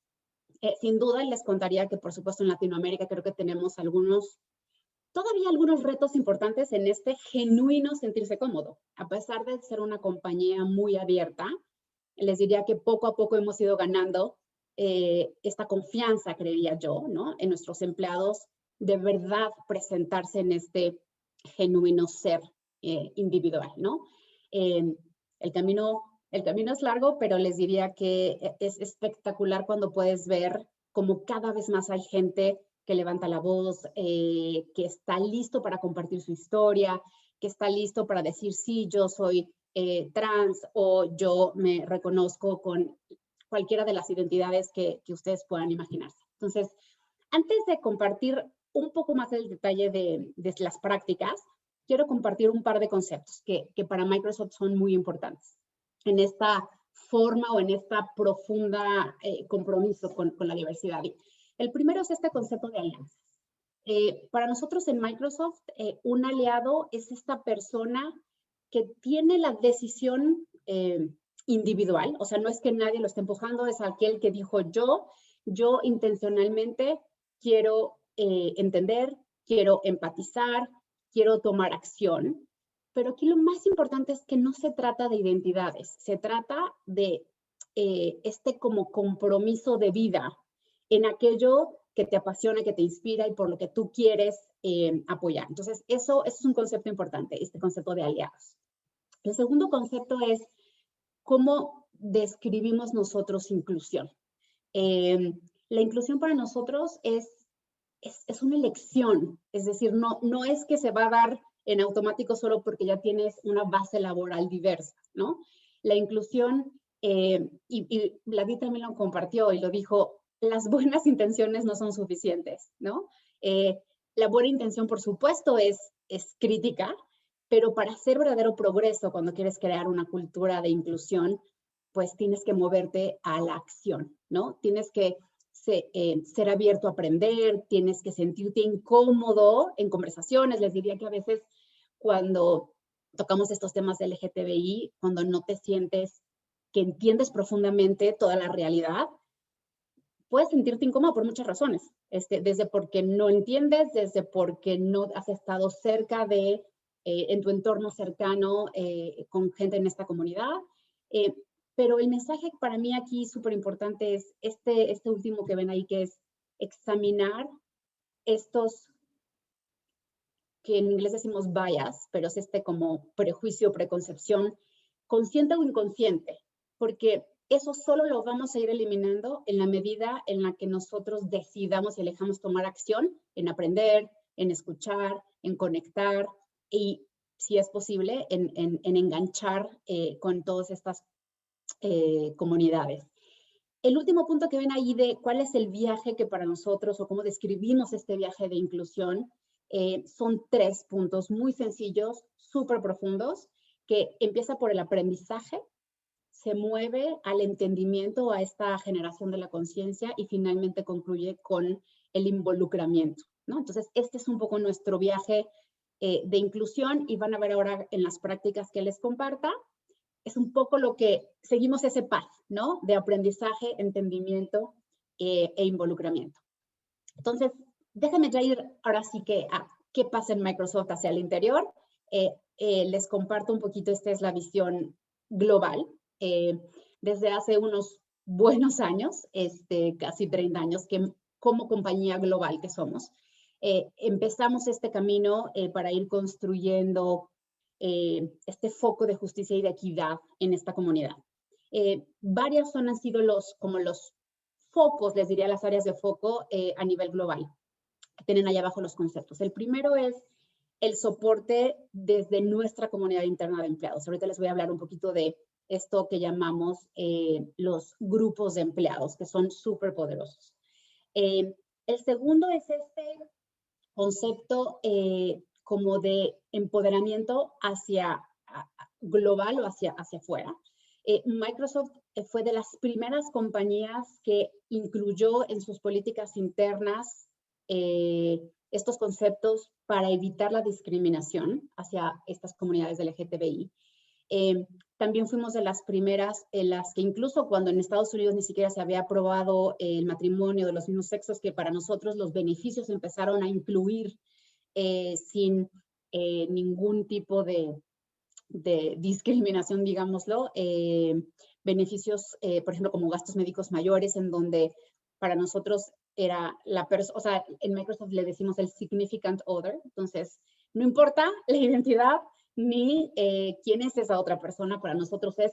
C: Sin duda, les contaría que, por supuesto, en Latinoamérica creo que tenemos todavía algunos retos importantes en este genuino sentirse cómodo. A pesar de ser una compañía muy abierta, les diría que poco a poco hemos ido ganando esta confianza, creería yo, ¿no? En nuestros empleados, de verdad presentarse en este genuino ser individual, ¿no? El camino es largo, pero les diría que es espectacular cuando puedes ver cómo cada vez más hay gente que levanta la voz, que está listo para compartir su historia, que está listo para decir, sí, yo soy trans o yo me reconozco con cualquiera de las identidades que ustedes puedan imaginarse. Entonces, antes de compartir un poco más el detalle de las prácticas, quiero compartir un par de conceptos que para Microsoft son muy importantes en esta forma o en esta profunda compromiso con la diversidad. El primero es este concepto de alianzas. Para nosotros en Microsoft, un aliado es esta persona que tiene la decisión individual, o sea, no es que nadie lo esté empujando, es aquel que dijo yo intencionalmente quiero entender, quiero empatizar, quiero tomar acción, pero aquí lo más importante es que no se trata de identidades, se trata de este como compromiso de vida en aquello que te apasiona, que te inspira y por lo que tú quieres apoyar. Entonces, eso es un concepto importante, este concepto de aliados. El segundo concepto es cómo describimos nosotros inclusión. La inclusión para nosotros es una elección, es decir, no es que se va a dar en automático solo porque ya tienes una base laboral diversa, ¿no? La inclusión, y Vladi también lo compartió y lo dijo, las buenas intenciones no son suficientes, ¿no? La buena intención, por supuesto, es crítica, pero para hacer verdadero progreso cuando quieres crear una cultura de inclusión, pues tienes que moverte a la acción, ¿no? Tienes que ser abierto a aprender, tienes que sentirte incómodo en conversaciones. Les diría que a veces cuando tocamos estos temas de LGTBI, cuando no te sientes que entiendes profundamente toda la realidad, puedes sentirte incómodo por muchas razones, desde porque no entiendes, desde porque no has estado cerca de, en tu entorno cercano con gente en esta comunidad. Pero el mensaje para mí aquí súper importante es este último que ven ahí, que es examinar estos, que en inglés decimos bias, pero es como prejuicio, preconcepción, consciente o inconsciente, porque eso solo lo vamos a ir eliminando en la medida en la que nosotros decidamos y elijamos tomar acción en aprender, en escuchar, en conectar y, si es posible, en enganchar con todas estas comunidades. El último punto que ven ahí de cuál es el viaje que para nosotros o cómo describimos este viaje de inclusión, son 3 puntos muy sencillos, súper profundos, que empieza por el aprendizaje, se mueve al entendimiento, a esta generación de la conciencia y finalmente concluye con el involucramiento, ¿no? Entonces, este es un poco nuestro viaje de inclusión y van a ver ahora en las prácticas que les comparta. Es un poco lo que seguimos ese path, ¿no? De aprendizaje, entendimiento e involucramiento. Entonces, déjenme ya ir ahora sí que a qué pasa en Microsoft hacia el interior. Les comparto un poquito, esta es la visión global. Desde hace unos buenos años, casi 30 años, que como compañía global que somos, empezamos este camino para ir construyendo este foco de justicia y de equidad en esta comunidad. Varias han sido los focos, les diría las áreas de foco a nivel global, que tienen ahí abajo los conceptos. El primero es el soporte desde nuestra comunidad interna de empleados. Ahorita les voy a hablar un poquito de esto que llamamos los grupos de empleados, que son súper poderosos. El segundo es este concepto como de empoderamiento hacia global o hacia afuera. Microsoft fue de las primeras compañías que incluyó en sus políticas internas estos conceptos para evitar la discriminación hacia estas comunidades LGTBI. También fuimos de las primeras en las que incluso cuando en Estados Unidos ni siquiera se había aprobado el matrimonio de los mismos sexos, que para nosotros los beneficios empezaron a incluir sin ningún tipo de discriminación, digámoslo, beneficios, por ejemplo, como gastos médicos mayores, en donde para nosotros era la persona, o sea, en Microsoft le decimos el significant other, entonces no importa la identidad ni quién es esa otra persona, para nosotros es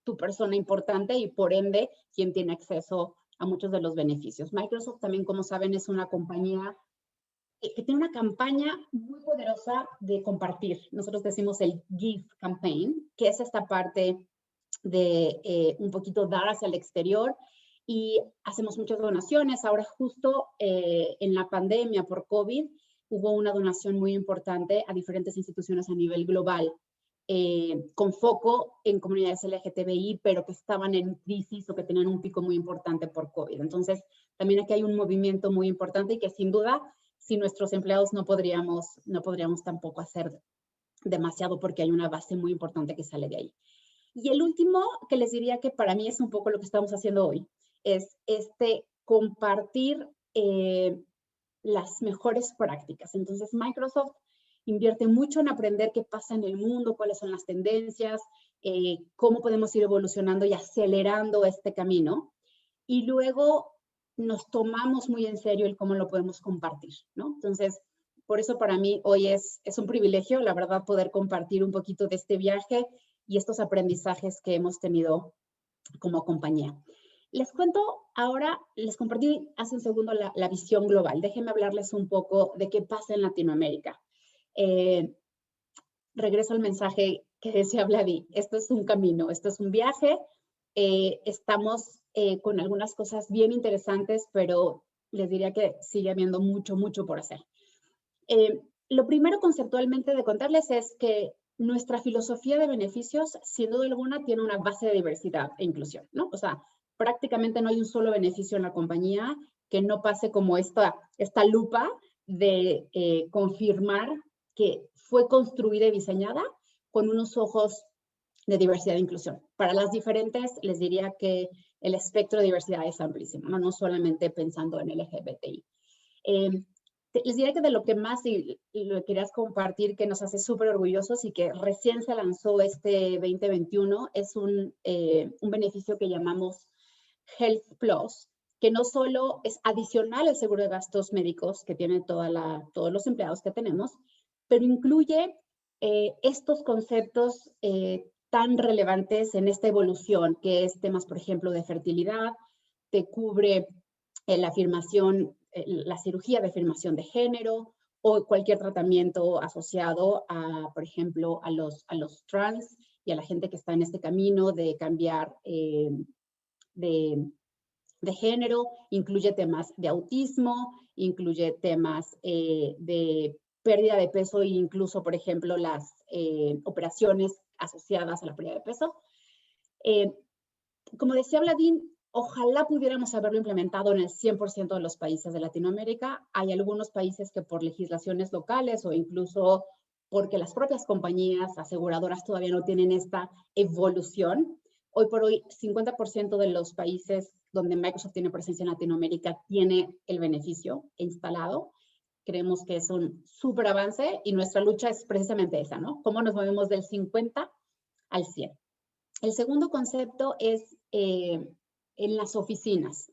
C: tu persona importante y por ende quien tiene acceso a muchos de los beneficios. Microsoft también, como saben, es una compañía que tiene una campaña muy poderosa de compartir. Nosotros decimos el Give Campaign, que es esta parte de un poquito dar hacia el exterior, y hacemos muchas donaciones. Ahora justo en la pandemia por COVID hubo una donación muy importante a diferentes instituciones a nivel global, con foco en comunidades LGTBI, pero que estaban en crisis o que tenían un pico muy importante por COVID. Entonces, también aquí hay un movimiento muy importante y que sin duda, sin nuestros empleados no podríamos tampoco hacer demasiado porque hay una base muy importante que sale de ahí. Y el último que les diría que para mí es un poco lo que estamos haciendo hoy, es compartir las mejores prácticas. Entonces, Microsoft invierte mucho en aprender qué pasa en el mundo, cuáles son las tendencias, cómo podemos ir evolucionando y acelerando este camino. Y luego nos tomamos muy en serio el cómo lo podemos compartir, ¿no? Entonces, por eso para mí hoy es un privilegio, la verdad, poder compartir un poquito de este viaje y estos aprendizajes que hemos tenido como compañía. Les cuento ahora, les compartí hace un segundo la visión global. Déjenme hablarles un poco de qué pasa en Latinoamérica. Regreso al mensaje que decía Vladi. Esto es un camino, esto es un viaje. Estamos con algunas cosas bien interesantes, pero les diría que sigue habiendo mucho, mucho por hacer. Lo primero conceptualmente de contarles es que nuestra filosofía de beneficios, sin duda alguna, tiene una base de diversidad e inclusión, ¿no? O sea, prácticamente no hay un solo beneficio en la compañía que no pase como esta lupa de confirmar que fue construida y diseñada con unos ojos de diversidad e inclusión. Para las diferentes, les diría que el espectro de diversidad es amplísimo, no solamente pensando en LGBTI. Les diría que de lo que más y lo querías compartir, que nos hace súper orgullosos y que recién se lanzó este 2021, es un beneficio que llamamos Health Plus, que no solo es adicional al seguro de gastos médicos que tienen todos los empleados que tenemos, pero incluye estos conceptos tan relevantes en esta evolución, que es temas, por ejemplo, de fertilidad, te cubre la afirmación, la cirugía de afirmación de género o cualquier tratamiento asociado a, por ejemplo, a los trans a la gente que está en este camino de cambiar de género, incluye temas de autismo, incluye temas de pérdida de peso e incluso, por ejemplo, las operaciones asociadas a la pérdida de peso. Como decía Vladín, ojalá pudiéramos haberlo implementado en el 100% de los países de Latinoamérica. Hay algunos países que por legislaciones locales o incluso porque las propias compañías aseguradoras todavía no tienen esta evolución. Hoy por hoy, 50% de los países donde Microsoft tiene presencia en Latinoamérica tiene el beneficio instalado. Creemos que es un súper avance y nuestra lucha es precisamente esa, ¿no? ¿Cómo nos movemos del 50 al 100? El segundo concepto es en las oficinas.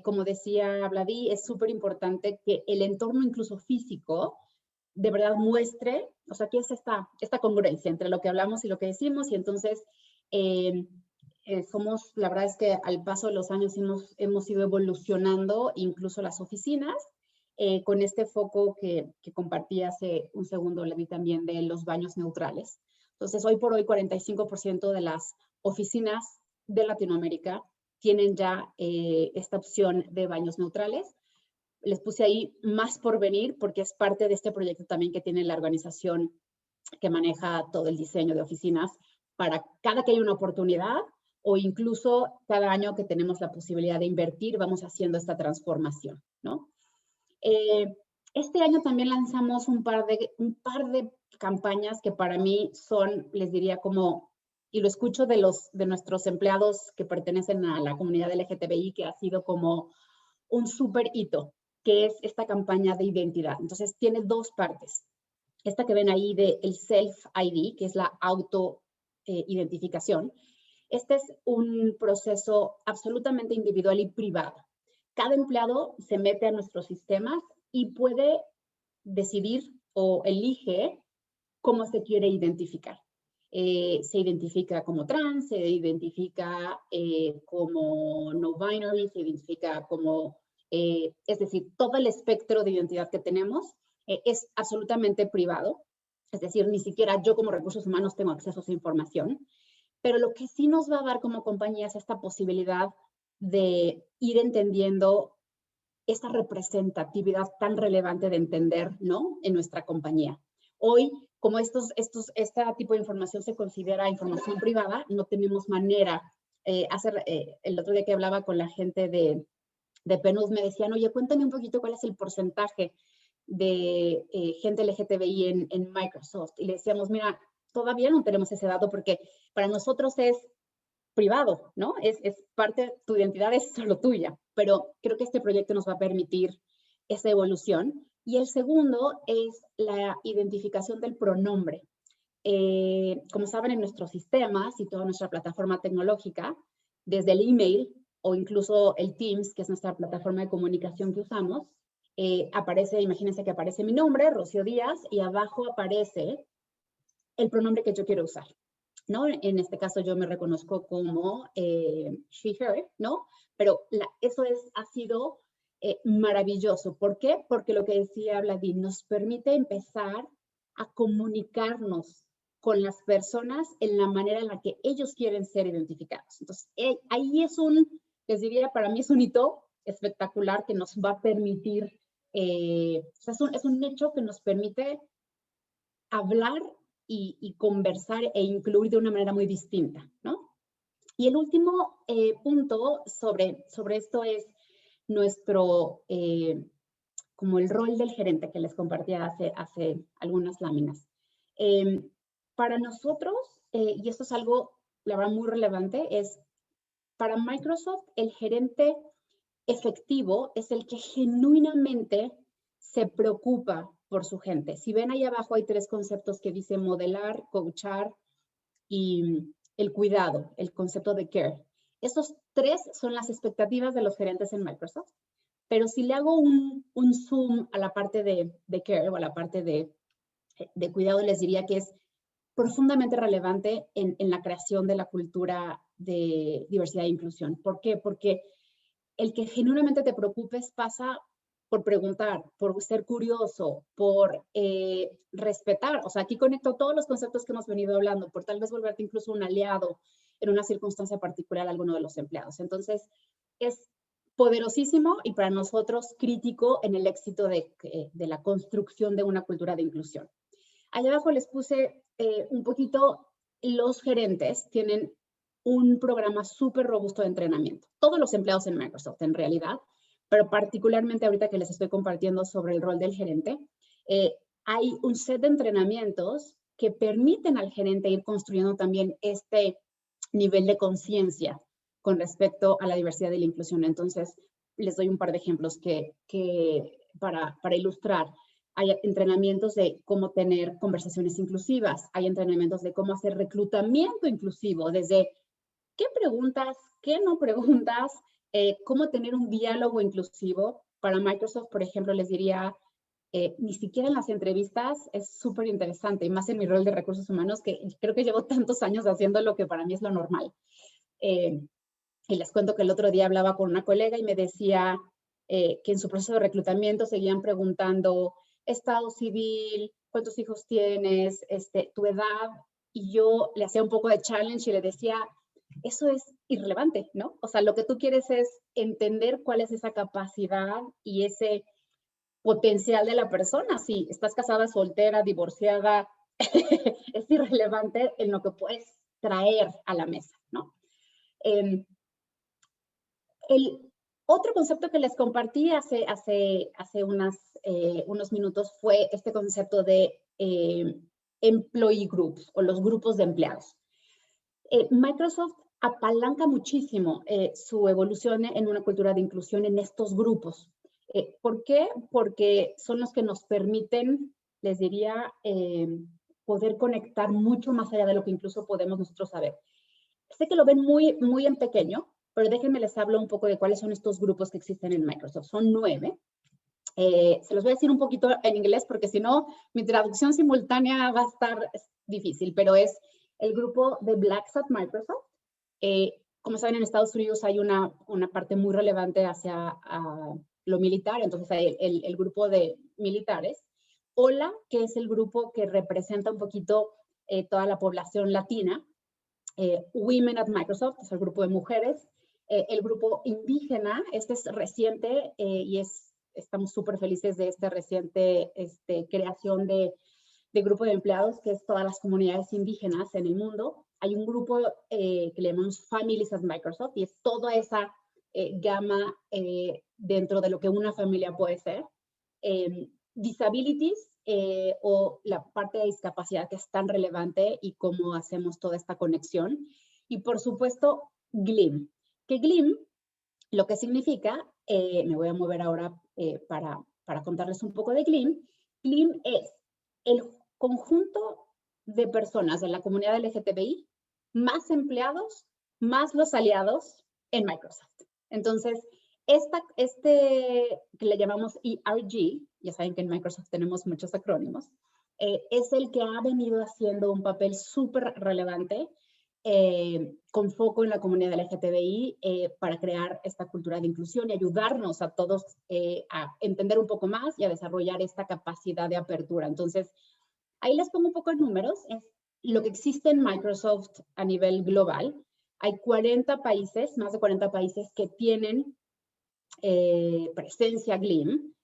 C: Como decía Vladi, es súper importante que el entorno incluso físico de verdad muestre, o sea, que es esta congruencia entre lo que hablamos y lo que decimos, y entonces la verdad es que al paso de los años hemos ido evolucionando incluso las oficinas, con este foco que compartí hace un segundo, le di también, de los baños neutrales. Entonces, hoy por hoy, 45% de las oficinas de Latinoamérica tienen ya esta opción de baños neutrales. Les puse ahí más por venir porque es parte de este proyecto también que tiene la organización que maneja todo el diseño de oficinas para cada que haya una oportunidad o incluso cada año que tenemos la posibilidad de invertir, vamos haciendo esta transformación, ¿no? Este año también lanzamos un par de campañas que para mí son, les diría como, y lo escucho de nuestros empleados que pertenecen a la comunidad LGTBI, que ha sido como un súper hito, que es esta campaña de identidad. Entonces tiene dos partes. Esta que ven ahí de el Self-ID, que es la auto-identificación. Este es un proceso absolutamente individual y privado. Cada empleado se mete a nuestros sistemas y puede decidir o elige cómo se quiere identificar. Se identifica como trans, se identifica como no binary, se identifica como, es decir, todo el espectro de identidad que tenemos es absolutamente privado. Es decir, ni siquiera yo como recursos humanos tengo acceso a esa información. Pero lo que sí nos va a dar como compañía es esta posibilidad de ir entendiendo esta representatividad tan relevante de entender, ¿no?, en nuestra compañía. Hoy, como este tipo de información se considera información privada, no tenemos manera. El otro día que hablaba con la gente de PNUD me decían, oye, cuéntame un poquito cuál es el porcentaje de gente LGTBI en Microsoft. Y le decíamos, mira, todavía no tenemos ese dato porque para nosotros es privado, ¿no? Es parte, tu identidad es solo tuya, pero creo que este proyecto nos va a permitir esa evolución. Y el segundo es la identificación del pronombre. Como saben, en nuestros sistemas y toda nuestra plataforma tecnológica, desde el email o incluso el Teams, que es nuestra plataforma de comunicación que usamos, aparece, imagínense que aparece mi nombre, Rocío Díaz, y abajo aparece el pronombre que yo quiero usar, ¿no? En este caso yo me reconozco como she, her, ¿no? Pero eso ha sido maravilloso. ¿Por qué? Porque lo que decía Vladín, nos permite empezar a comunicarnos con las personas en la manera en la que ellos quieren ser identificados. Entonces, ahí les diría, para mí es un hito espectacular que nos va a permitir, o sea, es un hecho que nos permite hablar y conversar e incluir de una manera muy distinta, ¿no? Y el último punto sobre esto es nuestro, como el rol del gerente que les compartía hace algunas láminas. Para nosotros, y esto es algo, la verdad, muy relevante, es para Microsoft el gerente efectivo es el que genuinamente se preocupa por su gente. Si ven ahí abajo hay 3 conceptos que dicen modelar, coachar y el cuidado, el concepto de care. Estos 3 son las expectativas de los gerentes en Microsoft. Pero si le hago un zoom a la parte de care o a la parte de cuidado, les diría que es profundamente relevante en la creación de la cultura de diversidad e inclusión. ¿Por qué? Porque el que genuinamente te preocupes pasa por preguntar, por ser curioso, por respetar. O sea, aquí conecto todos los conceptos que hemos venido hablando, por tal vez volverte incluso un aliado en una circunstancia particular a alguno de los empleados. Entonces, es poderosísimo y para nosotros crítico en el éxito de la construcción de una cultura de inclusión. Allá abajo les puse un poquito, los gerentes tienen un programa súper robusto de entrenamiento. Todos los empleados en Microsoft, en realidad, pero particularmente ahorita que les estoy compartiendo sobre el rol del gerente, hay un set de entrenamientos que permiten al gerente ir construyendo también este nivel de conciencia con respecto a la diversidad y la inclusión. Entonces, les doy un par de ejemplos para ilustrar. Hay entrenamientos de cómo tener conversaciones inclusivas, hay entrenamientos de cómo hacer reclutamiento inclusivo, desde qué preguntas, qué no preguntas, cómo tener un diálogo inclusivo. Para Microsoft, por ejemplo, les diría, ni siquiera en las entrevistas es súper interesante, y más en mi rol de recursos humanos, que creo que llevo tantos años haciendo lo que para mí es lo normal. Y les cuento que el otro día hablaba con una colega y me decía que en su proceso de reclutamiento seguían preguntando estado civil, cuántos hijos tienes, tu edad, y yo le hacía un poco de challenge y le decía, eso es irrelevante, ¿no? O sea, lo que tú quieres es entender cuál es esa capacidad y ese potencial de la persona. Si estás casada, soltera, divorciada, es irrelevante en lo que puedes traer a la mesa, ¿no? El otro concepto que les compartí hace unos minutos fue este concepto de employee groups o los grupos de empleados. Microsoft apalanca muchísimo su evolución en una cultura de inclusión en estos grupos. ¿Por qué? Porque son los que nos permiten, les diría, poder conectar mucho más allá de lo que incluso podemos nosotros saber. Sé que lo ven muy, muy en pequeño, pero déjenme les hablo un poco de cuáles son estos grupos que existen en Microsoft. Son 9. Se los voy a decir un poquito en inglés porque si no, mi traducción simultánea va a estar difícil, pero es el grupo de Blacks at Microsoft. Como saben, en Estados Unidos hay una parte muy relevante hacia lo militar, entonces hay el grupo de militares. Hola, que es el grupo que representa un poquito toda la población latina. Women at Microsoft, es el grupo de mujeres. El grupo indígena, este es reciente y estamos súper felices de esta reciente creación de grupo de empleados, que es todas las comunidades indígenas en el mundo. Hay un grupo que le llamamos Families at Microsoft y es toda esa gama dentro de lo que una familia puede ser. Disabilities o la parte de discapacidad que es tan relevante y cómo hacemos toda esta conexión. Y por supuesto, GLIM. Que GLIM, lo que significa, me voy a mover ahora para contarles un poco de GLIM. GLIM es el conjunto de personas de la comunidad LGTBI, más empleados, más los aliados en Microsoft. Entonces, que le llamamos ERG, ya saben que en Microsoft tenemos muchos acrónimos, es el que ha venido haciendo un papel súper relevante con foco en la comunidad LGTBI para crear esta cultura de inclusión y ayudarnos a todos a entender un poco más y a desarrollar esta capacidad de apertura. Entonces, ahí les pongo un poco de números. Es lo que existe en Microsoft a nivel global. Hay 40 países, más de 40 países que tienen presencia GLIM.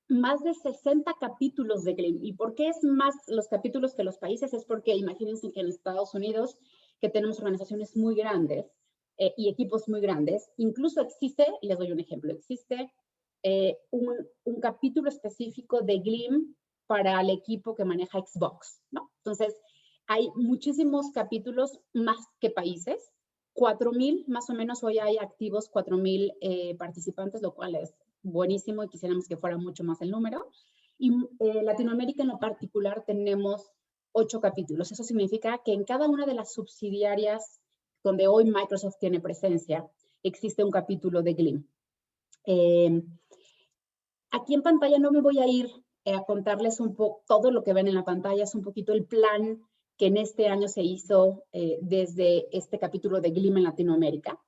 C: Más de 60 capítulos de GLIM. ¿Y por qué es más los capítulos que los países? Es porque imagínense que en Estados Unidos, que tenemos organizaciones muy grandes y equipos muy grandes, incluso existe, y les doy un ejemplo, existe un capítulo específico de GLIM para el equipo que maneja Xbox, ¿no? Entonces, hay muchísimos capítulos más que países. 4,000 más o menos hoy hay activos, 4,000 participantes, lo cual es buenísimo y quisiéramos que fuera mucho más el número. Y Latinoamérica en lo particular tenemos 8 capítulos. Eso significa que en cada una de las subsidiarias donde hoy Microsoft tiene presencia, existe un capítulo de GLIM. Aquí en pantalla no me voy a ir a contarles un poco todo lo que ven en la pantalla, es un poquito el plan que en este año se hizo desde este capítulo de GLIM en Latinoamérica.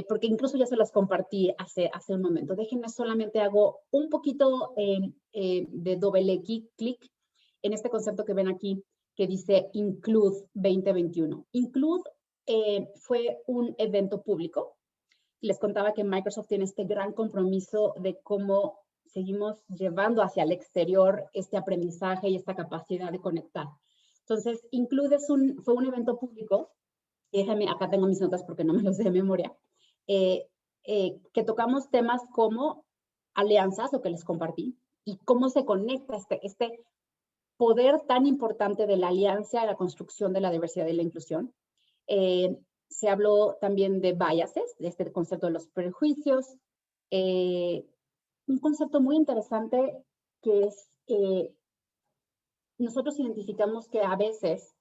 C: porque incluso ya se los compartí hace un momento. Déjenme solamente hago un poquito de doble clic en este concepto que ven aquí, que dice Include 2021. Include fue un evento público. Les contaba que Microsoft tiene este gran compromiso de cómo seguimos llevando hacia el exterior este aprendizaje y esta capacidad de conectar. Entonces, Include fue un evento público. Déjame, acá tengo mis notas porque no me los sé de memoria. Que tocamos temas como alianzas, lo que les compartí, y cómo se conecta este poder tan importante de la alianza a la construcción de la diversidad y la inclusión. Se habló también de biases, de este concepto de los prejuicios. Un concepto muy interesante que es, nosotros identificamos que a veces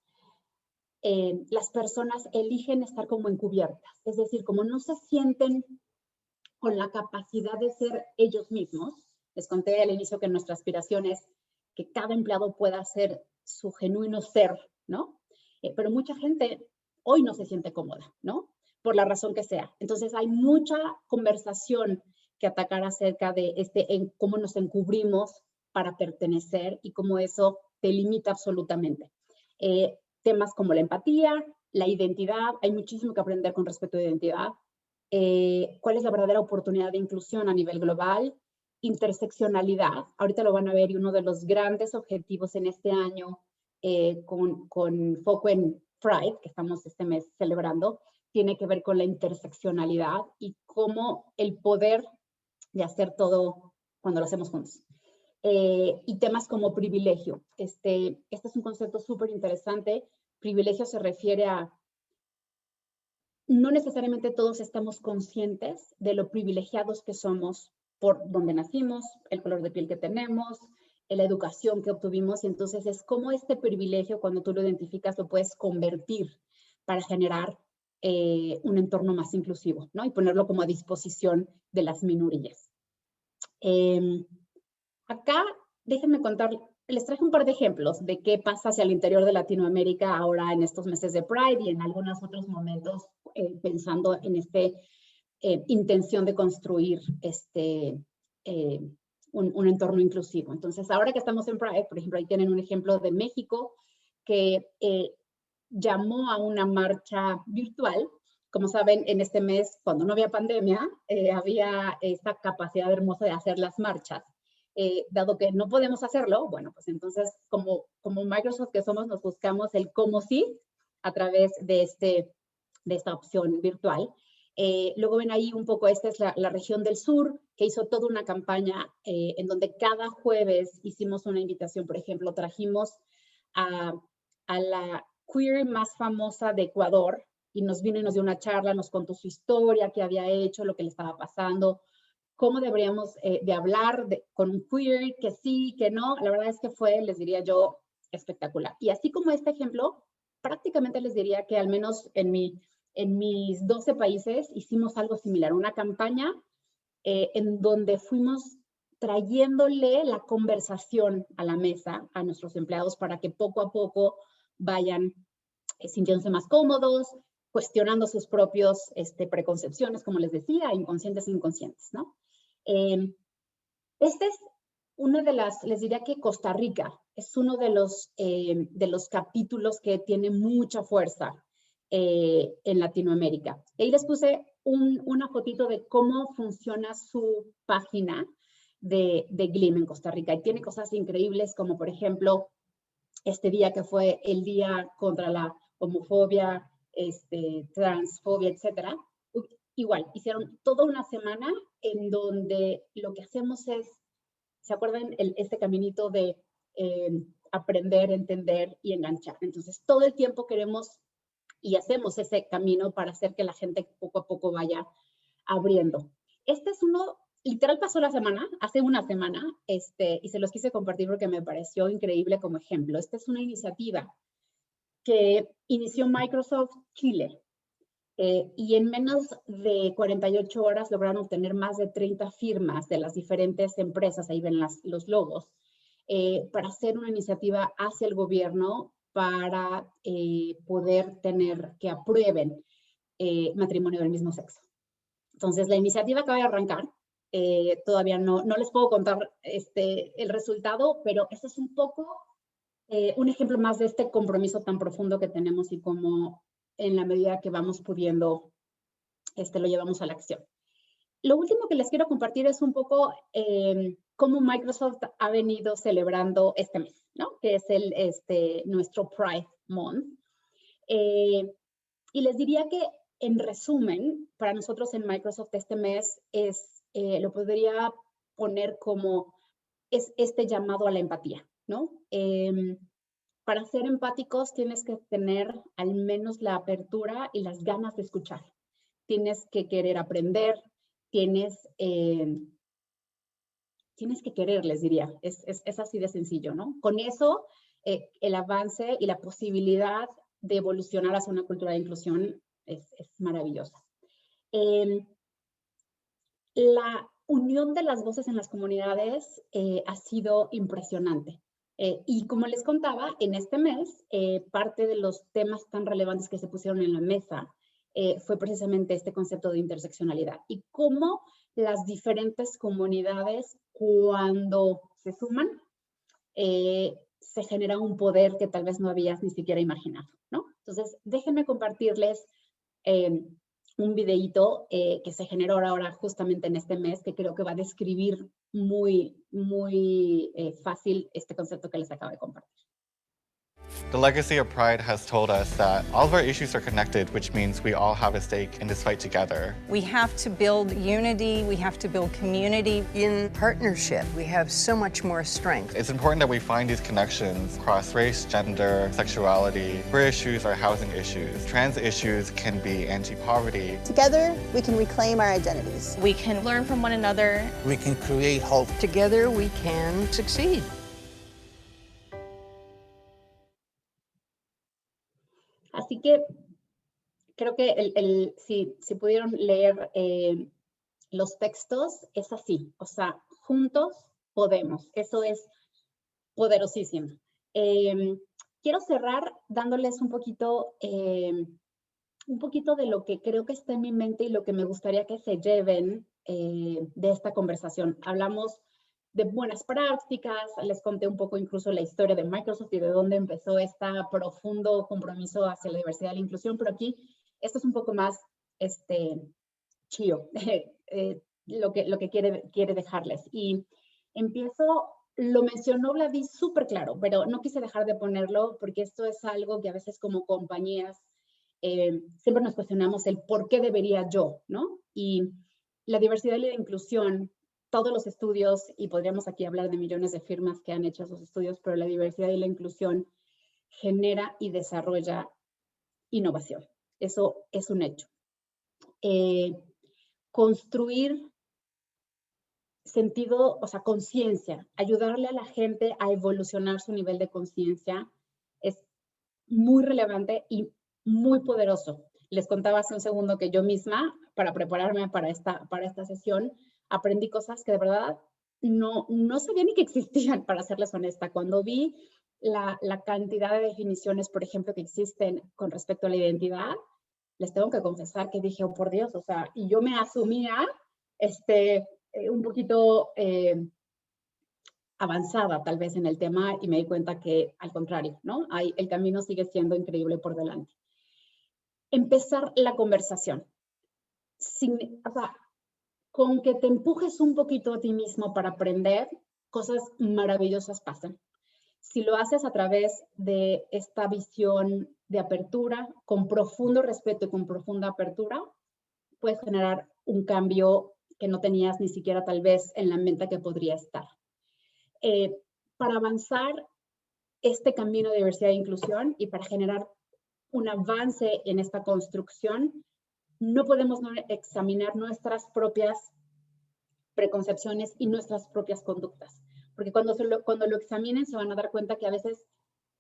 C: las personas eligen estar como encubiertas, es decir, como no se sienten con la capacidad de ser ellos mismos. Les conté al inicio que nuestra aspiración es que cada empleado pueda ser su genuino ser, ¿no? Pero mucha gente hoy no se siente cómoda, ¿no? Por la razón que sea. Entonces hay mucha conversación que atacar acerca de en cómo nos encubrimos para pertenecer y cómo eso te limita absolutamente. Temas como la empatía, la identidad, hay muchísimo que aprender con respecto a identidad. ¿Cuál es la verdadera oportunidad de inclusión a nivel global? Interseccionalidad, ahorita lo van a ver, y uno de los grandes objetivos en este año con foco en Pride, que estamos este mes celebrando, tiene que ver con la interseccionalidad y cómo el poder de hacer todo cuando lo hacemos juntos. Y temas como privilegio. Este es un concepto súper interesante. Privilegio se refiere a no necesariamente todos estamos conscientes de lo privilegiados que somos por donde nacimos, el color de piel que tenemos, la educación que obtuvimos, y entonces es como este privilegio, cuando tú lo identificas, lo puedes convertir para generar un entorno más inclusivo, ¿no? Y ponerlo como a disposición de las minorías. Acá, déjenme contar, les traje un par de ejemplos de qué pasa hacia el interior de Latinoamérica ahora en estos meses de Pride y en algunos otros momentos pensando en intención de construir un entorno inclusivo. Entonces, ahora que estamos en Pride, por ejemplo, ahí tienen un ejemplo de México que llamó a una marcha virtual. Como saben, en este mes, cuando no había pandemia, había esta capacidad hermosa de hacer las marchas. Dado que no podemos hacerlo, bueno, pues entonces como Microsoft que somos, nos buscamos el cómo sí a través de esta opción virtual. Luego ven ahí un poco, esta es la región del sur, que hizo toda una campaña en donde cada jueves hicimos una invitación. Por ejemplo, trajimos a la queer más famosa de Ecuador y nos vino y nos dio una charla, nos contó su historia, qué había hecho, lo que le estaba pasando, cómo deberíamos de hablar con un queer, que sí, que no. La verdad es que fue, les diría yo, espectacular. Y así como este ejemplo, prácticamente les diría que al menos en mis 12 países hicimos algo similar, una campaña en donde fuimos trayéndole la conversación a la mesa a nuestros empleados para que poco a poco vayan sintiéndose más cómodos, cuestionando sus propios preconcepciones, como les decía, inconscientes e inconscientes, ¿no? Este es una de las, les diría que Costa Rica es uno de los capítulos que tiene mucha fuerza en Latinoamérica. Y ahí les puse una fotito de cómo funciona su página de GLIM en Costa Rica. Y tiene cosas increíbles como, por ejemplo, este día que fue el día contra la homofobia, transfobia, etcétera. Igual, hicieron toda una semana en donde lo que hacemos es, ¿se acuerdan? Este caminito de aprender, entender y enganchar. Entonces, todo el tiempo queremos y hacemos ese camino para hacer que la gente poco a poco vaya abriendo. Este es uno, literal pasó hace una semana, y se los quise compartir porque me pareció increíble como ejemplo. Esta es una iniciativa que inició Microsoft Chile. Y en menos de 48 horas lograron obtener más de 30 firmas de las diferentes empresas, ahí ven los logos, para hacer una iniciativa hacia el gobierno para poder tener que aprueben matrimonio del mismo sexo. Entonces, la iniciativa acaba de arrancar. Todavía no les puedo contar el resultado, pero ese es un poco un ejemplo más de este compromiso tan profundo que tenemos y cómo en la medida que vamos pudiendo, lo llevamos a la acción. Lo último que les quiero compartir es un poco cómo Microsoft ha venido celebrando este mes, ¿no? Que es nuestro Pride Month. Y les diría que, en resumen, para nosotros en Microsoft este mes lo podría poner como es este llamado a la empatía, ¿no? Para ser empáticos tienes que tener al menos la apertura y las ganas de escuchar. Tienes que querer aprender, tienes que querer, les diría. Es así de sencillo, ¿no? Con eso, el avance y la posibilidad de evolucionar hacia una cultura de inclusión es maravillosa. La unión de las voces en las comunidades ha sido impresionante. Y como les contaba, en este mes, parte de los temas tan relevantes que se pusieron en la mesa fue precisamente este concepto de interseccionalidad y cómo las diferentes comunidades, cuando se suman, se genera un poder que tal vez no habías ni siquiera imaginado, ¿no? Entonces, déjenme compartirles un videíto que se generó ahora justamente en este mes, que creo que va a describir muy fácil este concepto que les acabo de compartir.
D: The legacy of Pride has told us that all of our issues are connected, which means we all have a stake in this fight together.
E: We have to build unity, we have to build community.
F: In partnership, we have so much more strength.
D: It's important that we find these connections across race, gender, sexuality. Queer issues are housing issues. Trans issues can be anti-poverty.
G: Together, we can reclaim our identities.
H: We can learn from one another.
I: We can create hope.
F: Together, we can succeed.
C: Así que creo que si pudieron leer los textos, es así. O sea, juntos podemos. Eso es poderosísimo. Quiero cerrar dándoles un poquito de lo que creo que está en mi mente y lo que me gustaría que se lleven de esta conversación. Hablamos de buenas prácticas, les conté un poco incluso la historia de Microsoft y de dónde empezó este profundo compromiso hacia la diversidad y la inclusión, pero aquí esto es un poco más chío, lo que quiere dejarles. Y empiezo, lo mencionó Vladi súper claro, pero no quise dejar de ponerlo porque esto es algo que a veces como compañías siempre nos cuestionamos el por qué debería yo, ¿no? Y la diversidad y la inclusión, todos los estudios, y podríamos aquí hablar de millones de firmas que han hecho esos estudios, pero la diversidad y la inclusión genera y desarrolla innovación. Eso es un hecho. Construir sentido, o sea, conciencia, ayudarle a la gente a evolucionar su nivel de conciencia es muy relevante y muy poderoso. Les contaba hace un segundo que yo misma, para prepararme para esta sesión, aprendí cosas que de verdad no sabía ni que existían, para serles honesta. Cuando vi la cantidad de definiciones, por ejemplo, que existen con respecto a la identidad, les tengo que confesar que dije, oh, por Dios, o sea, y yo me asumía un poquito avanzada tal vez en el tema y me di cuenta que al contrario, ¿no? El camino sigue siendo increíble por delante. Empezar la conversación. O sea, con que te empujes un poquito a ti mismo para aprender, cosas maravillosas pasan. Si lo haces a través de esta visión de apertura, con profundo respeto y con profunda apertura, puedes generar un cambio que no tenías ni siquiera tal vez en la mente que podría estar. Para avanzar este camino de diversidad e inclusión y para generar un avance en esta construcción, no podemos no examinar nuestras propias preconcepciones y nuestras propias conductas. Porque cuando lo examinen se van a dar cuenta que a veces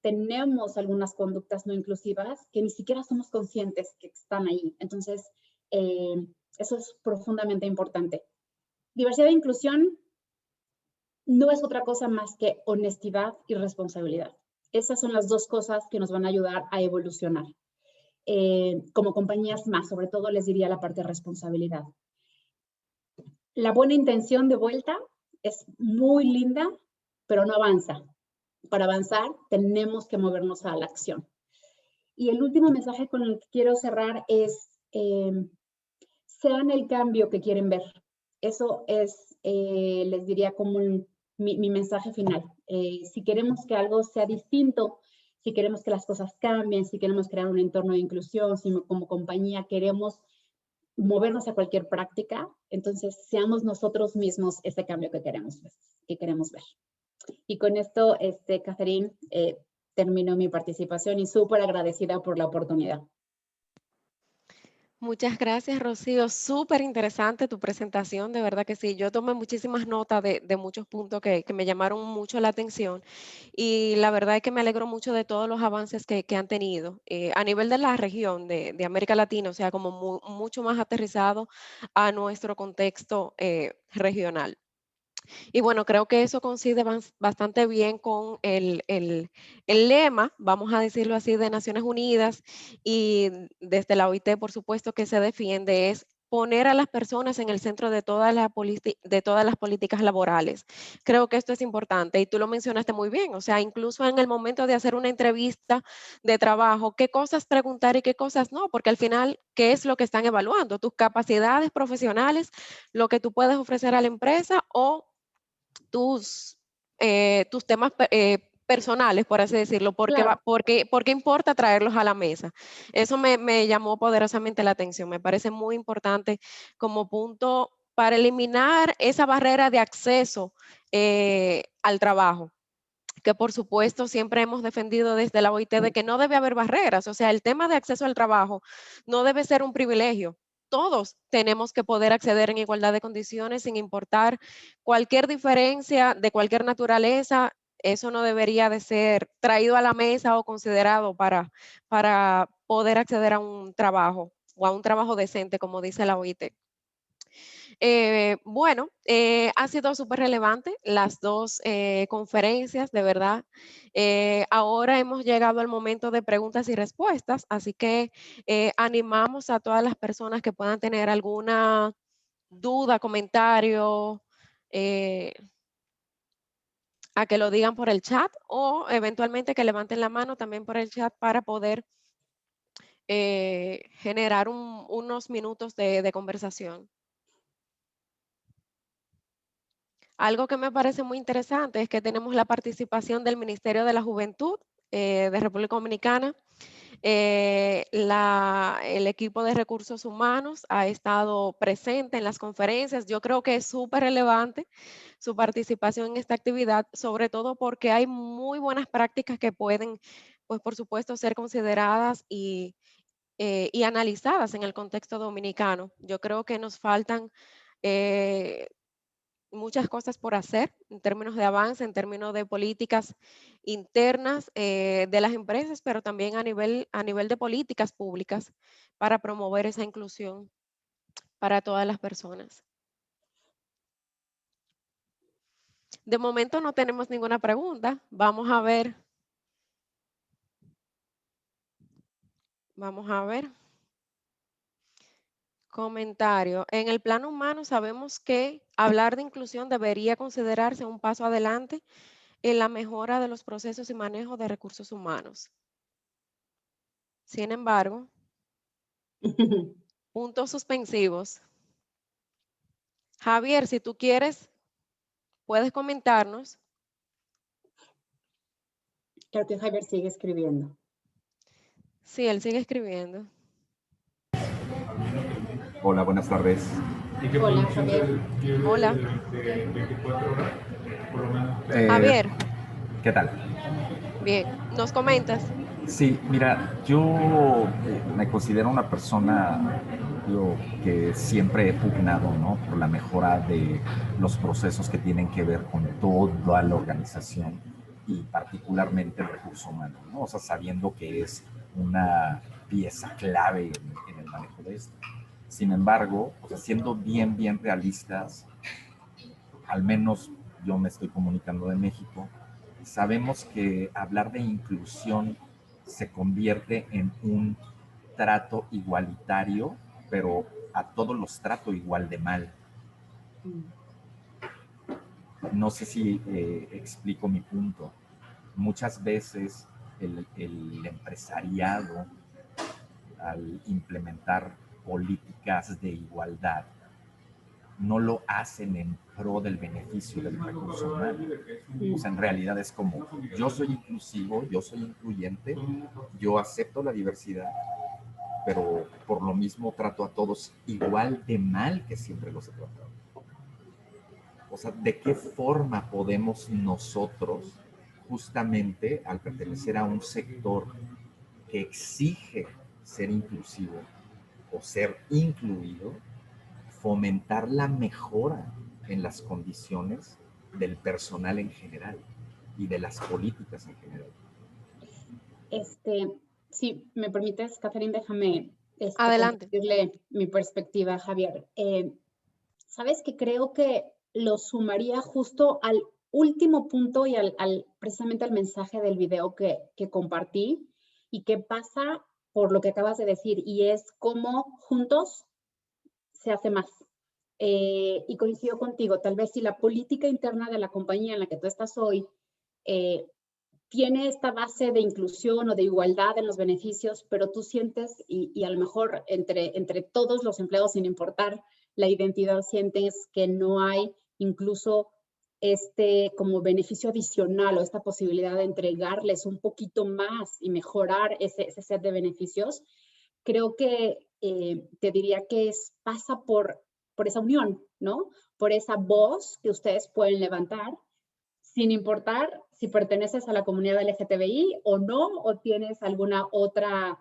C: tenemos algunas conductas no inclusivas que ni siquiera somos conscientes que están ahí. Entonces, eso es profundamente importante. Diversidad e inclusión no es otra cosa más que honestidad y responsabilidad. Esas son las dos cosas que nos van a ayudar a evolucionar. Como compañías más, sobre todo les diría la parte de responsabilidad. la buena intención de vuelta es muy linda, pero no avanza. Para avanzar tenemos que movernos a la acción. Y el último mensaje con el que quiero cerrar es, sean el cambio que quieren ver. Eso es, les diría como mi mensaje final. Si queremos que algo sea distinto, si queremos que las cosas cambien, si queremos crear un entorno de inclusión, si como compañía queremos movernos a cualquier práctica, entonces seamos nosotros mismos ese cambio que queremos ver. Y con esto, Catherine, termino mi participación y súper agradecida por la oportunidad.
A: Muchas gracias, Rocío. Súper interesante tu presentación, de verdad que sí. Yo tomé muchísimas notas de muchos puntos que me llamaron mucho la atención y la verdad es que me alegro mucho de todos los avances que han tenido a nivel de la región de América Latina, o sea, como mucho más aterrizado a nuestro contexto regional. Y bueno, creo que eso coincide bastante bien con el lema, vamos a decirlo así, de Naciones Unidas y desde la OIT, por supuesto, que se defiende es poner a las personas en el centro de todas las políticas laborales. Creo que esto es importante y tú lo mencionaste muy bien, o sea, incluso en el momento de hacer una entrevista de trabajo, qué cosas preguntar y qué cosas no, porque al final, ¿qué es lo que están evaluando? Tus capacidades profesionales, lo que tú puedes ofrecer a la empresa o tus temas personales, por así decirlo,
C: Claro.
A: porque importa traerlos a la mesa. Eso me llamó poderosamente la atención, me parece muy importante como punto para eliminar esa barrera de acceso al trabajo, que por supuesto siempre hemos defendido desde la OIT de que no debe haber barreras, o sea, el tema de acceso al trabajo no debe ser un privilegio. Todos tenemos que poder acceder en igualdad de condiciones sin importar cualquier diferencia de cualquier naturaleza. Eso no debería de ser traído a la mesa o considerado para poder acceder a un trabajo o a un trabajo decente, como dice la OIT. Bueno, ha sido súper relevante las dos conferencias, de verdad. Ahora hemos llegado al momento de preguntas y respuestas, así que animamos a todas las personas que puedan tener alguna duda, comentario, a que lo digan por el chat o eventualmente que levanten la mano también por el chat para poder generar unos minutos de conversación. Algo que me parece muy interesante es que tenemos la participación del Ministerio de la Juventud de República Dominicana. El equipo de recursos humanos ha estado presente en las conferencias. Yo creo que es súper relevante su participación en esta actividad, sobre todo porque hay muy buenas prácticas que pueden, pues por supuesto, ser consideradas y analizadas en el contexto dominicano. Yo creo que nos faltan muchas cosas por hacer en términos de avance, en términos de políticas internas de las empresas, pero también a nivel de políticas públicas para promover esa inclusión para todas las personas. De momento no tenemos ninguna pregunta. Vamos a ver. Vamos a ver. Comentario. En el plano humano sabemos que hablar de inclusión debería considerarse un paso adelante en la mejora de los procesos y manejo de recursos humanos. Sin embargo, puntos suspensivos. Javier, si tú quieres, puedes comentarnos.
C: Creo que Javier sigue escribiendo.
A: Sí, él sigue escribiendo.
H: Hola, buenas tardes.
C: Hola, Javier.
A: Hola. Javier.
H: ¿Qué tal?
A: Bien, ¿nos comentas?
H: Sí, mira, yo me considero una persona que siempre he pugnado, ¿no?, por la mejora de los procesos que tienen que ver con toda la organización y particularmente el recurso humano, ¿no? O sea, sabiendo que es una pieza clave en el manejo de esto. Sin embargo, o sea, siendo bien realistas, al menos yo me estoy comunicando de México, sabemos que hablar de inclusión se convierte en un trato igualitario, pero a todos los trato igual de mal. No sé si explico mi punto. Muchas veces el empresariado, al implementar políticas de igualdad, no lo hacen en pro del beneficio del recurso humano. O sea, en realidad es como, yo soy inclusivo, yo soy incluyente, yo acepto la diversidad, pero por lo mismo trato a todos igual de mal que siempre los he tratado. O sea, ¿de qué forma podemos nosotros, justamente al pertenecer a un sector que exige ser inclusivo o ser incluido, fomentar la mejora en las condiciones del personal en general y de las políticas en general?
C: Si me permites, Catherine, déjame
A: Adelante.
C: compartirle mi perspectiva, Javier. Sabes que creo que lo sumaría justo al último punto y precisamente al mensaje del video que compartí, y que pasa por lo que acabas de decir, y es cómo juntos se hace más. Y coincido contigo, tal vez si la política interna de la compañía en la que tú estás hoy tiene esta base de inclusión o de igualdad en los beneficios, pero tú sientes, y a lo mejor entre todos los empleados, sin importar la identidad, sientes que no hay incluso como beneficio adicional o esta posibilidad de entregarles un poquito más y mejorar ese set de beneficios. Creo que te diría que pasa por esa unión, ¿no? Por esa voz que ustedes pueden levantar, sin importar si perteneces a la comunidad LGTBI o no, o tienes alguna otra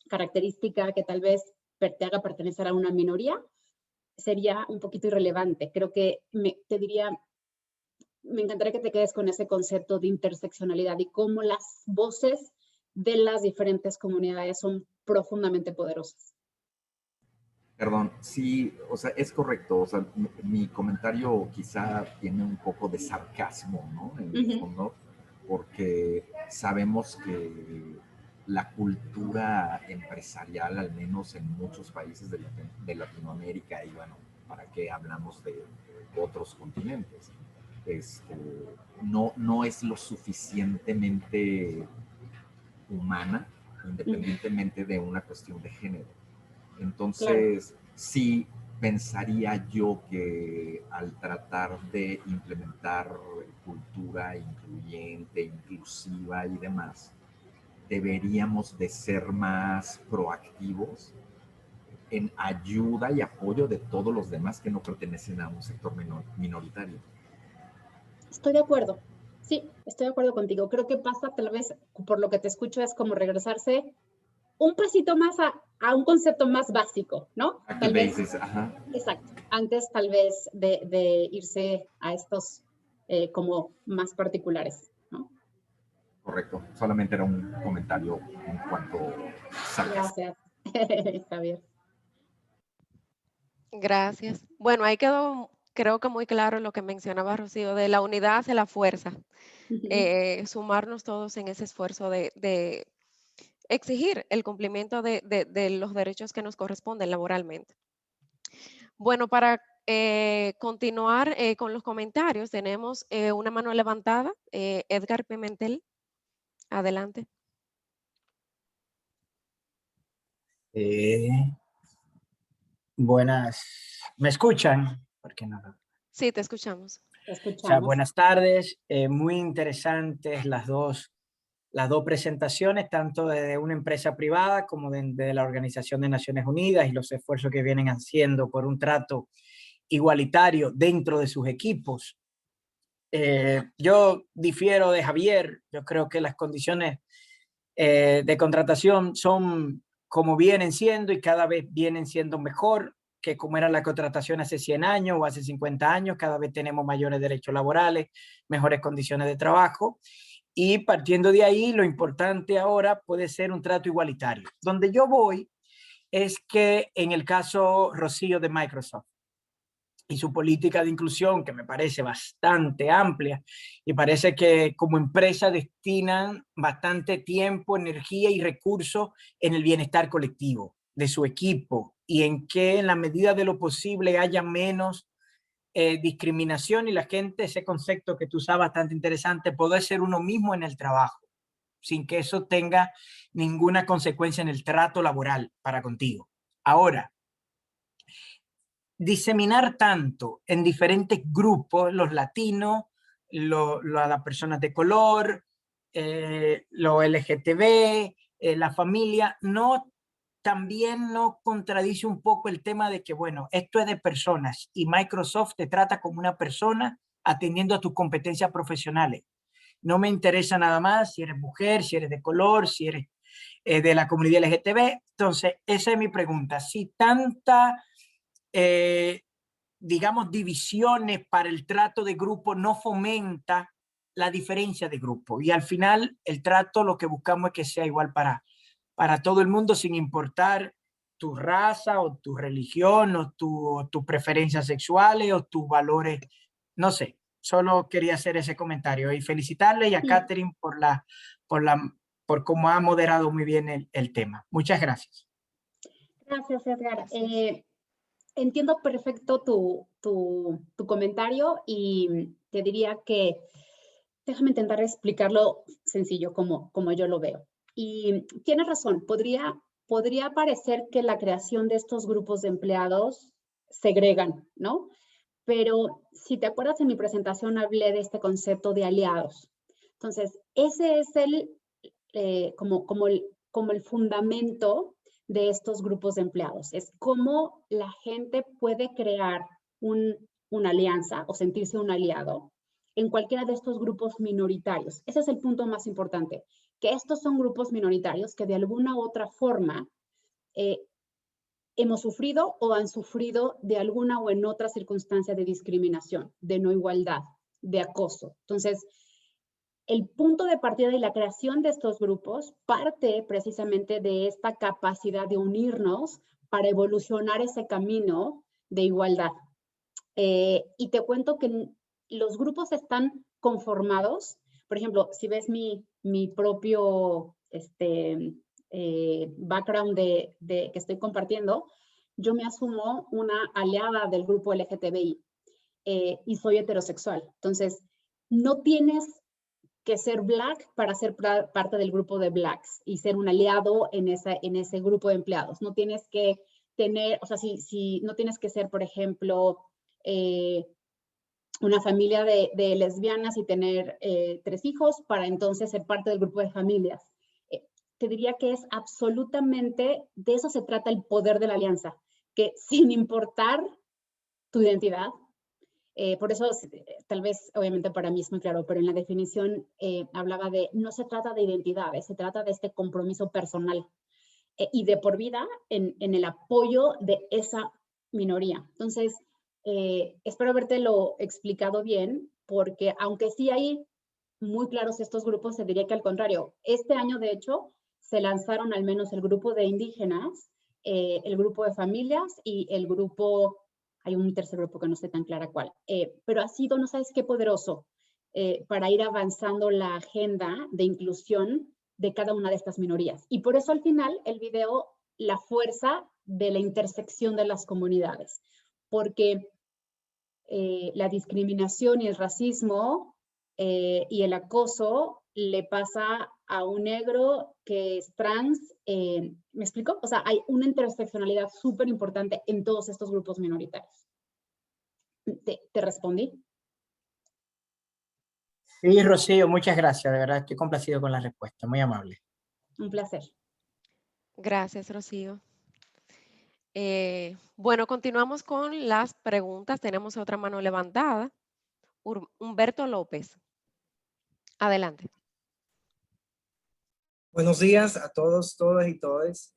C: característica que tal vez te haga pertenecer a una minoría, sería un poquito irrelevante. Creo que te diría, me encantaría que te quedes con ese concepto de interseccionalidad y cómo las voces de las diferentes comunidades son profundamente poderosas.
H: Perdón, sí, o sea, es correcto. O sea, mi comentario quizá tiene un poco de sarcasmo, ¿no? En el fondo, porque sabemos que la cultura empresarial, al menos en muchos países de Latinoamérica, y bueno, ¿para qué hablamos de otros continentes? No es lo suficientemente humana, independientemente de una cuestión de género. Entonces, claro, sí pensaría yo que al tratar de implementar cultura incluyente, inclusiva y demás, deberíamos de ser más proactivos en ayuda y apoyo de todos los demás que no pertenecen a un sector minoritario.
C: Estoy de acuerdo. Sí, estoy de acuerdo contigo. Creo que pasa, tal vez, por lo que te escucho, es como regresarse un pasito más a un concepto más básico, ¿no? Tal vez,
H: ajá.
C: Exacto. Antes, tal vez, de irse a estos como más particulares, ¿no?
H: Correcto. Solamente era un comentario en cuanto a...
C: Gracias, Javier.
A: Gracias. Bueno, ahí quedó, creo que muy claro lo que mencionaba Rocío, de la unidad hacia la fuerza. Sumarnos todos en ese esfuerzo de exigir el cumplimiento de los derechos que nos corresponden laboralmente. Bueno, para continuar con los comentarios, tenemos una mano levantada. Edgar Pimentel, adelante.
I: Buenas, ¿me escuchan? ¿Por qué no?
A: Sí, te escuchamos.
C: Te escuchamos.
I: O sea, buenas tardes, muy interesantes las dos presentaciones, tanto de una empresa privada como de la Organización de Naciones Unidas y los esfuerzos que vienen haciendo por un trato igualitario dentro de sus equipos. Yo difiero de Javier. Yo creo que las condiciones de contratación son como vienen siendo y cada vez vienen siendo mejor que como era la contratación hace 100 años o hace 50 años. Cada vez tenemos mayores derechos laborales, mejores condiciones de trabajo. Y partiendo de ahí, lo importante ahora puede ser un trato igualitario. Donde yo voy es que en el caso, Rocío, de Microsoft y su política de inclusión, que me parece bastante amplia, y parece que como empresa destinan bastante tiempo, energía y recursos en el bienestar colectivo de su equipo y en que en la medida de lo posible haya menos discriminación y la gente, ese concepto que tú usas bastante interesante, poder ser uno mismo en el trabajo, sin que eso tenga ninguna consecuencia en el trato laboral para contigo. Ahora, diseminar tanto en diferentes grupos, los latinos, las personas de color, los LGTB, la familia, también no contradice un poco el tema de que, bueno, esto es de personas y Microsoft te trata como una persona atendiendo a tus competencias profesionales. No me interesa nada más si eres mujer, si eres de color, si eres de la comunidad LGTB. Entonces, esa es mi pregunta. Si tanta, digamos, divisiones para el trato de grupo no fomenta la diferencia de grupo. Y al final, el trato lo que buscamos es que sea igual para todo el mundo, sin importar tu raza o tu religión o tus preferencias sexuales o tus valores. No sé, solo quería hacer ese comentario y felicitarle y a Catherine por cómo ha moderado muy bien el tema. Muchas gracias.
C: Gracias, Edgar. Entiendo perfecto tu comentario y te diría que déjame intentar explicarlo sencillo como yo lo veo. Y tienes razón, podría parecer que la creación de estos grupos de empleados segregan, ¿no? Pero si te acuerdas en mi presentación hablé de este concepto de aliados. Entonces, ese es como el fundamento de estos grupos de empleados. Es cómo la gente puede crear una alianza o sentirse un aliado en cualquiera de estos grupos minoritarios. Ese es el punto más importante, que estos son grupos minoritarios que de alguna u otra forma hemos sufrido o han sufrido de alguna o en otra circunstancia de discriminación, de no igualdad, de acoso. Entonces, el punto de partida y la creación de estos grupos parte precisamente de esta capacidad de unirnos para evolucionar ese camino de igualdad. Y te cuento que los grupos están conformados. Por ejemplo, si ves mi propio background que estoy compartiendo, yo me asumo una aliada del grupo LGTBI y soy heterosexual. Entonces, no tienes que ser Black para ser parte del grupo de Blacks y ser un aliado en ese grupo de empleados. No tienes que tener, o sea, si no tienes que ser, por ejemplo, una familia de lesbianas y tener 3 hijos para entonces ser parte del grupo de familias. Te diría que es absolutamente, de eso se trata el poder de la alianza, que sin importar tu identidad, por eso tal vez obviamente para mí es muy claro, pero en la definición hablaba de, no se trata de identidades, se trata de este compromiso personal y de por vida en el apoyo de esa minoría. Entonces, espero habértelo explicado bien, porque aunque sí hay muy claros estos grupos, se diría que al contrario, este año de hecho se lanzaron al menos el grupo de indígenas, el grupo de familias y el grupo, hay un tercer grupo que no sé tan clara cuál, pero ha sido, no sabes qué poderoso, para ir avanzando la agenda de inclusión de cada una de estas minorías. Y por eso al final el video, la fuerza de la intersección de las comunidades, porque la discriminación y el racismo y el acoso le pasa a un negro que es trans, ¿me explico? O sea, hay una interseccionalidad súper importante en todos estos grupos minoritarios. ¿Te respondí?
I: Sí, Rocío, muchas gracias, de verdad estoy complacido con la respuesta, muy amable.
C: Un placer.
A: Gracias, Rocío. Bueno, continuamos con las preguntas. Tenemos otra mano levantada. Humberto López. Adelante.
J: Buenos días a todos, todas y todes.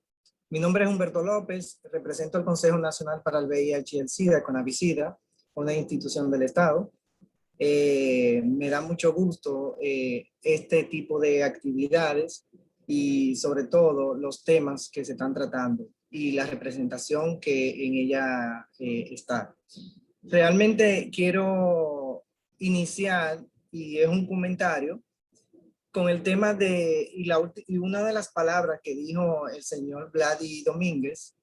J: Mi nombre es Humberto López, represento al Consejo Nacional para el VIH y el SIDA, CONAVISIDA, una institución del Estado. Me da mucho gusto este tipo de actividades y sobre todo los temas que se están tratando y la representación que en ella está. Realmente quiero iniciar, y es un comentario, con el tema de, y una de las palabras que dijo el señor Vladi Domínguez,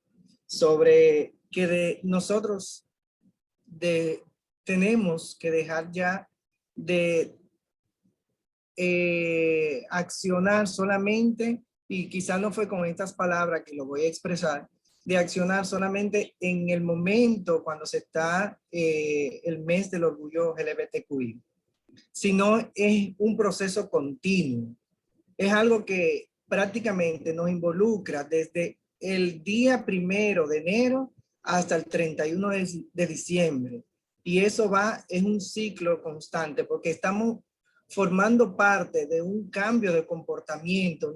J: sobre que nosotros tenemos que dejar ya de accionar solamente, y quizá no fue con estas palabras que lo voy a expresar, de accionar solamente en el momento cuando se está el mes del orgullo LGBTQI, sino es un proceso continuo. Es algo que prácticamente nos involucra desde el día 1 de enero hasta el 31 de diciembre. Y eso es un ciclo constante porque estamos formando parte de un cambio de comportamiento,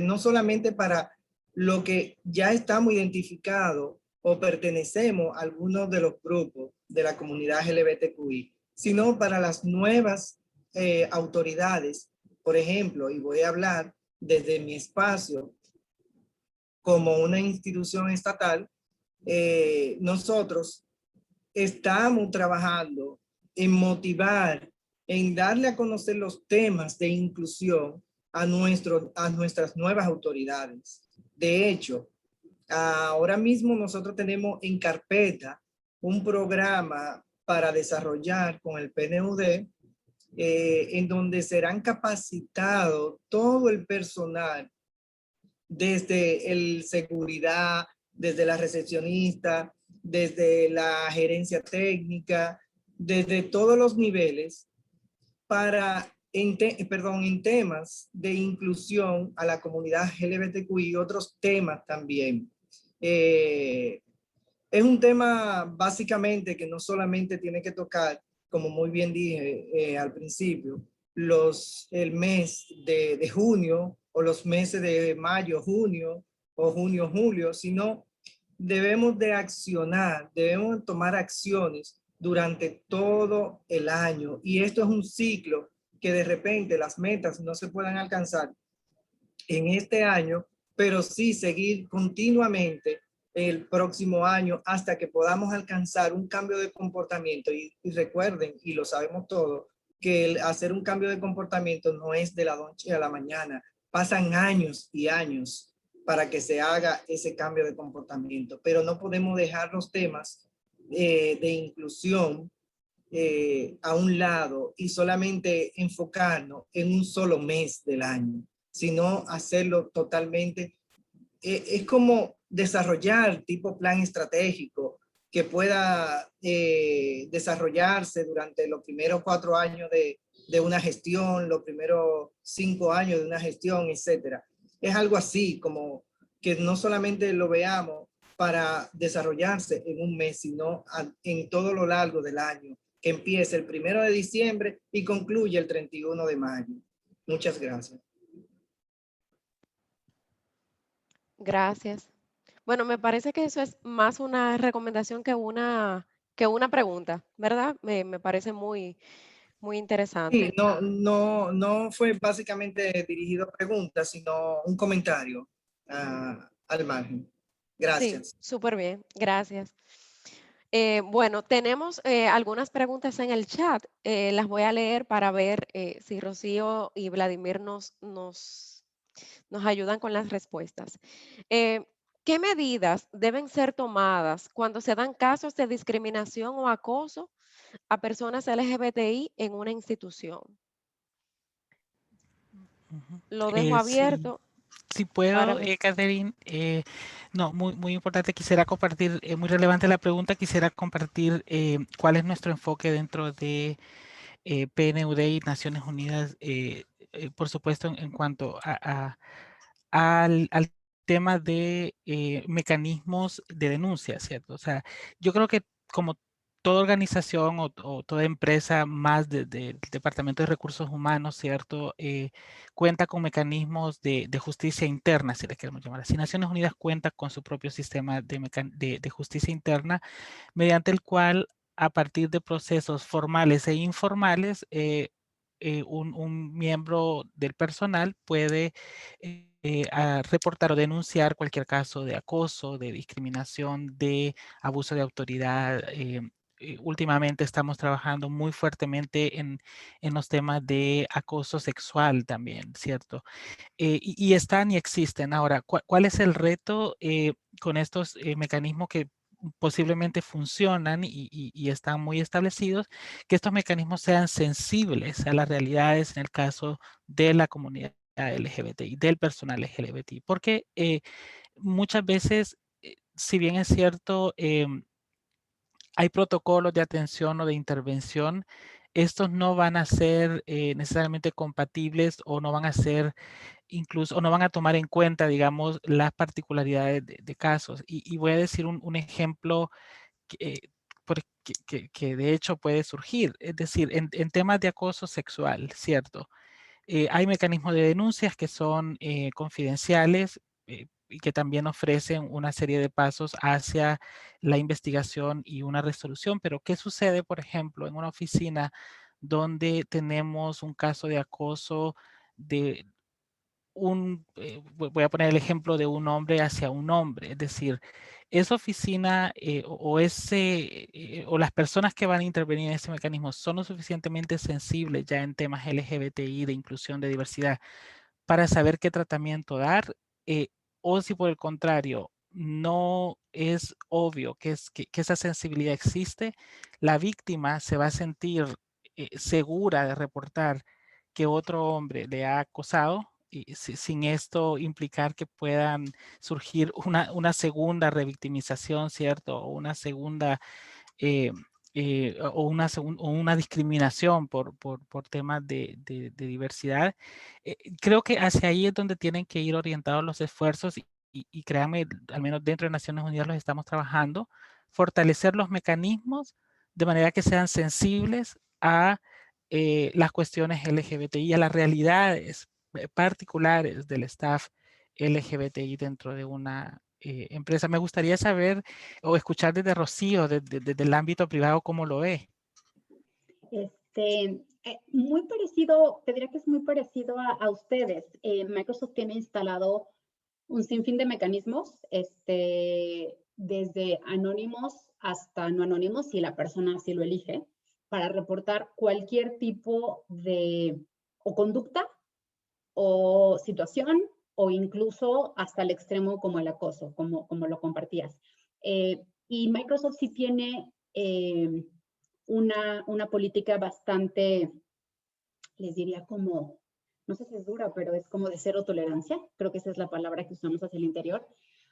J: no solamente para lo que ya estamos identificados o pertenecemos a algunos de los grupos de la comunidad LGBTQI, sino para las nuevas autoridades. Por ejemplo, y voy a hablar desde mi espacio como una institución estatal, nosotros estamos trabajando en motivar, en darle a conocer los temas de inclusión a nuestras nuevas autoridades. De hecho, ahora mismo nosotros tenemos en carpeta un programa para desarrollar con el PNUD, en donde serán capacitados todo el personal, desde el seguridad, desde la recepcionista, desde la gerencia técnica, desde todos los niveles, en temas de inclusión a la comunidad LGBTQI y otros temas también. Es un tema básicamente que no solamente tiene que tocar, como muy bien dije al principio, el mes de junio o los meses de mayo, junio o junio, julio, sino debemos de accionar, debemos tomar acciones durante todo el año. Y esto es un ciclo que de repente las metas no se puedan alcanzar en este año, pero sí seguir continuamente el próximo año hasta que podamos alcanzar un cambio de comportamiento. Y recuerden, y lo sabemos todos, que hacer un cambio de comportamiento no es de la noche a la mañana. Pasan años y años para que se haga ese cambio de comportamiento, pero no podemos dejar los temas de inclusión a un lado y solamente enfocarnos en un solo mes del año, sino hacerlo totalmente. Es como desarrollar tipo plan estratégico que pueda desarrollarse durante los primeros 4 años de una gestión, los primeros 5 años de una gestión, etcétera. Es algo así, como que no solamente lo veamos para desarrollarse en un mes, sino en todo lo largo del año, que empiece el 1 de diciembre y concluye el 31 de mayo. Muchas gracias.
A: Gracias. Bueno, me parece que eso es más una recomendación que una pregunta, ¿verdad? Me parece muy interesante.
J: Sí, no fue básicamente dirigido a preguntas, sino un comentario al margen. Gracias.
A: Sí, súper bien, gracias. Bueno, tenemos algunas preguntas en el chat. Las voy a leer para ver si Rocío y Vladimir nos ayudan con las respuestas. ¿Qué medidas deben ser tomadas cuando se dan casos de discriminación o acoso a personas LGBTI en una institución? Lo dejo abierto.
B: Si puedo, Catherine, no, muy importante, quisiera compartir, muy relevante la pregunta, quisiera compartir cuál es nuestro enfoque dentro de PNUD y Naciones Unidas, por supuesto, en cuanto al tema de mecanismos de denuncia, ¿cierto? O sea, yo creo que como toda organización o toda empresa más del Departamento de Recursos Humanos, ¿cierto? Cuenta con mecanismos de justicia interna, si le queremos llamar así. Naciones Unidas cuenta con su propio sistema de justicia interna, mediante el cual, a partir de procesos formales e informales, un miembro del personal puede reportar o denunciar cualquier caso de acoso, de discriminación, de abuso de autoridad. Últimamente estamos trabajando muy fuertemente en los temas de acoso sexual también, ¿cierto? Y están y existen. Ahora, ¿cuál es el reto con estos mecanismos que posiblemente funcionan y están muy establecidos, que estos mecanismos sean sensibles a las realidades en el caso de la comunidad LGBTI, del personal LGBTI, porque muchas veces, si bien es cierto, hay protocolos de atención o de intervención, estos no van a ser necesariamente compatibles o no van a ser incluso, o no van a tomar en cuenta, digamos, las particularidades de casos. Y voy a decir un ejemplo que de hecho puede surgir. Es decir, en temas de acoso sexual, ¿cierto? Hay mecanismos de denuncias que son confidenciales y que también ofrecen una serie de pasos hacia la investigación y una resolución. Pero, ¿qué sucede, por ejemplo, en una oficina donde tenemos un caso de acoso de voy a poner el ejemplo de un hombre hacia un hombre? Es decir, esa oficina o las personas que van a intervenir en ese mecanismo son lo suficientemente sensibles ya en temas LGBTI, de inclusión, de diversidad, para saber qué tratamiento dar, o si por el contrario no es obvio que esa sensibilidad existe, la víctima se va a sentir segura de reportar que otro hombre le ha acosado, y sin esto implicar que puedan surgir una segunda revictimización, ¿cierto? O una segunda o una discriminación por temas de diversidad. Creo que hacia ahí es donde tienen que ir orientados los esfuerzos y créanme, al menos dentro de Naciones Unidas los estamos trabajando, fortalecer los mecanismos de manera que sean sensibles a las cuestiones LGBTI, a las realidades particulares del staff LGBTI dentro de una empresa. Me gustaría saber o escuchar desde Rocío, desde el ámbito privado, cómo lo ve.
C: Muy parecido, te diría que es muy parecido a ustedes. Microsoft tiene instalado un sinfín de mecanismos, desde anónimos hasta no anónimos, si la persona así lo elige, para reportar cualquier tipo de o conducta o situación o incluso hasta el extremo como el acoso, como lo compartías. Y Microsoft sí tiene una política bastante, les diría como, no sé si es dura, pero es como de cero tolerancia. Creo que esa es la palabra que usamos hacia el interior.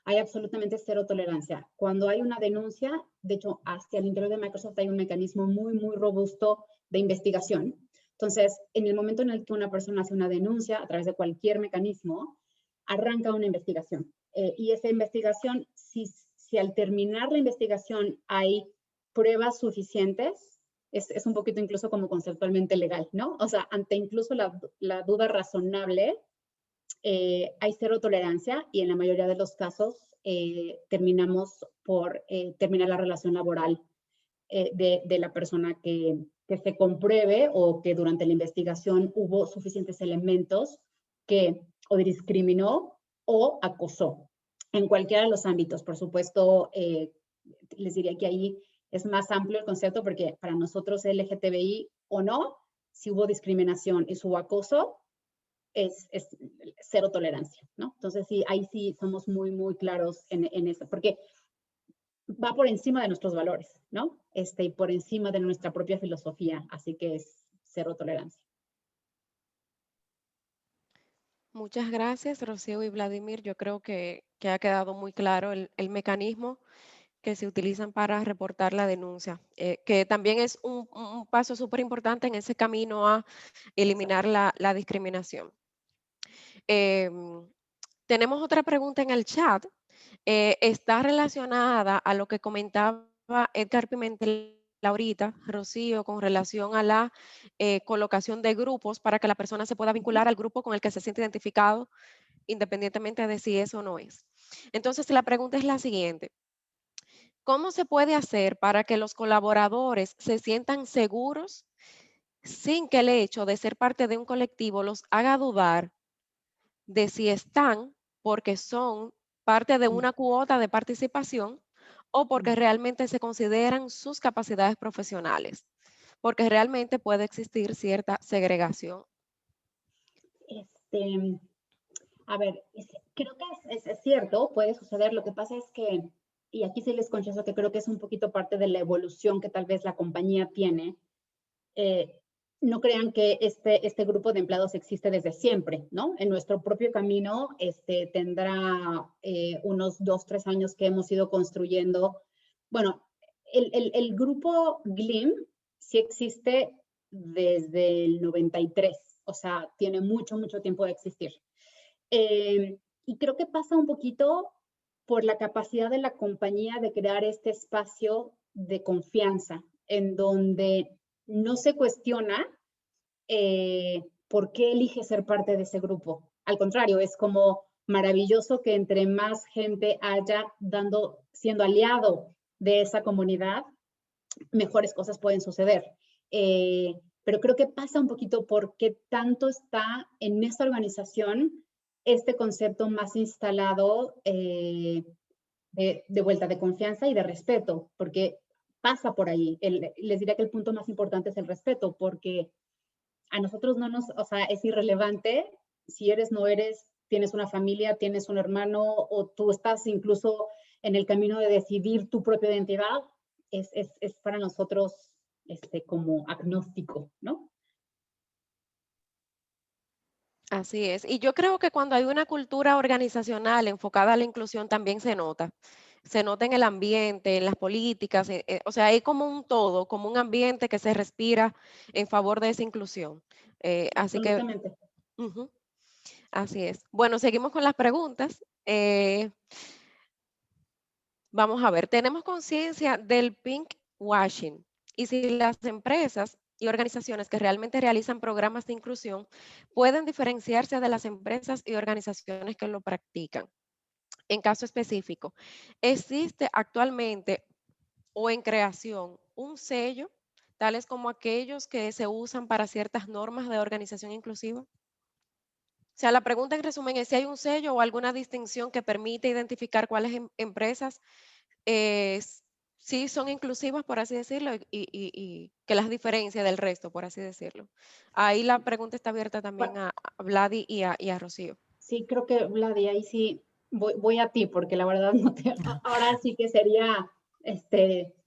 C: Hay absolutamente cero tolerancia. Cuando hay una denuncia, de hecho, hacia el interior de Microsoft hay un mecanismo muy, muy robusto de investigación. Entonces, en el momento en el que una persona hace una denuncia a través de cualquier mecanismo, arranca una investigación. Y esa investigación, si al terminar la investigación hay pruebas suficientes, es un poquito incluso como conceptualmente legal, ¿no? O sea, ante incluso la duda razonable, hay cero tolerancia y en la mayoría de los casos terminamos por terminar la relación laboral de la persona que se compruebe o que durante la investigación hubo suficientes elementos que o discriminó o acosó. En cualquiera de los ámbitos, por supuesto, les diría que ahí es más amplio el concepto porque para nosotros LGTBI o no, si hubo discriminación y si hubo acoso, es cero tolerancia, ¿no? Entonces, sí, ahí sí somos muy, muy claros en eso, porque va por encima de nuestros valores, ¿no? Y por encima de nuestra propia filosofía, así que es cero tolerancia.
A: Muchas gracias, Rocío y Vladimir. Yo creo que ha quedado muy claro el mecanismo que se utilizan para reportar la denuncia, que también es un paso súper importante en ese camino a eliminar la discriminación. Tenemos otra pregunta en el chat. Está relacionada a lo que comentaba Edgar Pimentel ahorita, Rocío, con relación a la colocación de grupos para que la persona se pueda vincular al grupo con el que se siente identificado, independientemente de si es o no es. Entonces, la pregunta es la siguiente. ¿Cómo se puede hacer para que los colaboradores se sientan seguros sin que el hecho de ser parte de un colectivo los haga dudar de si están porque son parte de una cuota de participación o porque realmente se consideran sus capacidades profesionales? Porque realmente puede existir cierta segregación.
C: A ver, creo que es cierto, puede suceder. Lo que pasa es que y aquí sí les confieso que creo que es un poquito parte de la evolución que tal vez la compañía tiene. No crean que este grupo de empleados existe desde siempre, ¿no? En nuestro propio camino tendrá unos 2, 3 años que hemos ido construyendo. Bueno, el grupo GLIM sí existe desde el 93, o sea, tiene mucho, mucho tiempo de existir. Y creo que pasa un poquito por la capacidad de la compañía de crear este espacio de confianza en donde no se cuestiona por qué elige ser parte de ese grupo. Al contrario, es como maravilloso que entre más gente haya siendo aliado de esa comunidad, mejores cosas pueden suceder. Pero creo que pasa un poquito por qué tanto está en esta organización este concepto más instalado de vuelta de confianza y de respeto, porque pasa por ahí. Les diría que el punto más importante es el respeto, porque a nosotros no nos, o sea, es irrelevante si eres, no eres, tienes una familia, tienes un hermano o tú estás incluso en el camino de decidir tu propia identidad, es para nosotros como agnóstico, ¿no?
A: Así es. Y yo creo que cuando hay una cultura organizacional enfocada a la inclusión también se nota. Se nota en el ambiente, en las políticas, o sea, hay como un todo, como un ambiente que se respira en favor de esa inclusión. Así que, ujú, así es. Bueno, seguimos con las preguntas. Vamos a ver, tenemos conciencia del pink washing y si las empresas y organizaciones que realmente realizan programas de inclusión pueden diferenciarse de las empresas y organizaciones que lo practican. En caso específico, ¿existe actualmente o en creación un sello, tales como aquellos que se usan para ciertas normas de organización inclusiva? O sea, la pregunta en resumen es si hay un sello o alguna distinción que permite identificar cuáles empresas sí son inclusivas, por así decirlo, y que las diferencia del resto, por así decirlo. Ahí la pregunta está abierta también a Vladi y a Rocío.
C: Sí, creo que Vladi, ahí sí voy a ti, porque la verdad ahora sí que sería,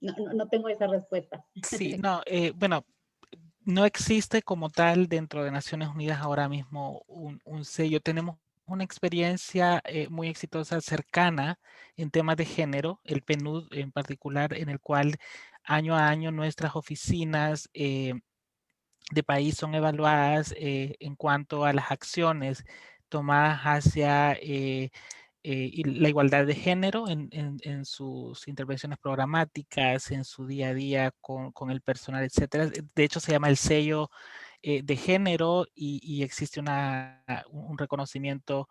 C: no tengo esa respuesta.
B: Sí, no, bueno, no existe como tal dentro de Naciones Unidas ahora mismo un sello. Tenemos una experiencia muy exitosa cercana en temas de género, el PNUD en particular, en el cual año a año nuestras oficinas de país son evaluadas en cuanto a las acciones tomadas hacia la igualdad de género en sus intervenciones programáticas, en su día a día con el personal, etcétera. De hecho, se llama el sello de género y existe un reconocimiento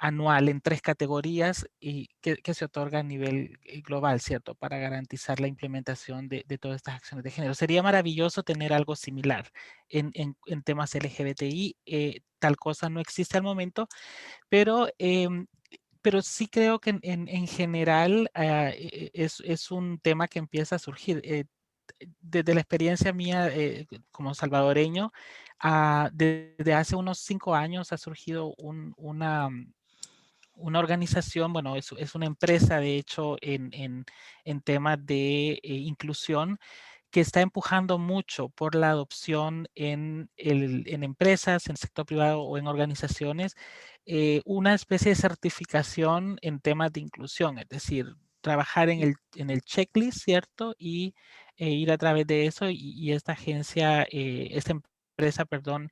B: anual en 3 categorías y que se otorga a nivel global, ¿cierto? Para garantizar la implementación de todas estas acciones de género. Sería maravilloso tener algo similar en temas LGBTI. Tal cosa no existe al momento, pero sí creo que en general es un tema que empieza a surgir. Desde la experiencia mía como salvadoreño, desde hace unos 5 años ha surgido una organización, bueno, es una empresa de hecho en temas de inclusión que está empujando mucho por la adopción en empresas, en el sector privado o en organizaciones, una especie de certificación en temas de inclusión, es decir, trabajar en el checklist, ¿cierto? Y ir a través de eso y esta agencia, esta empresa, perdón,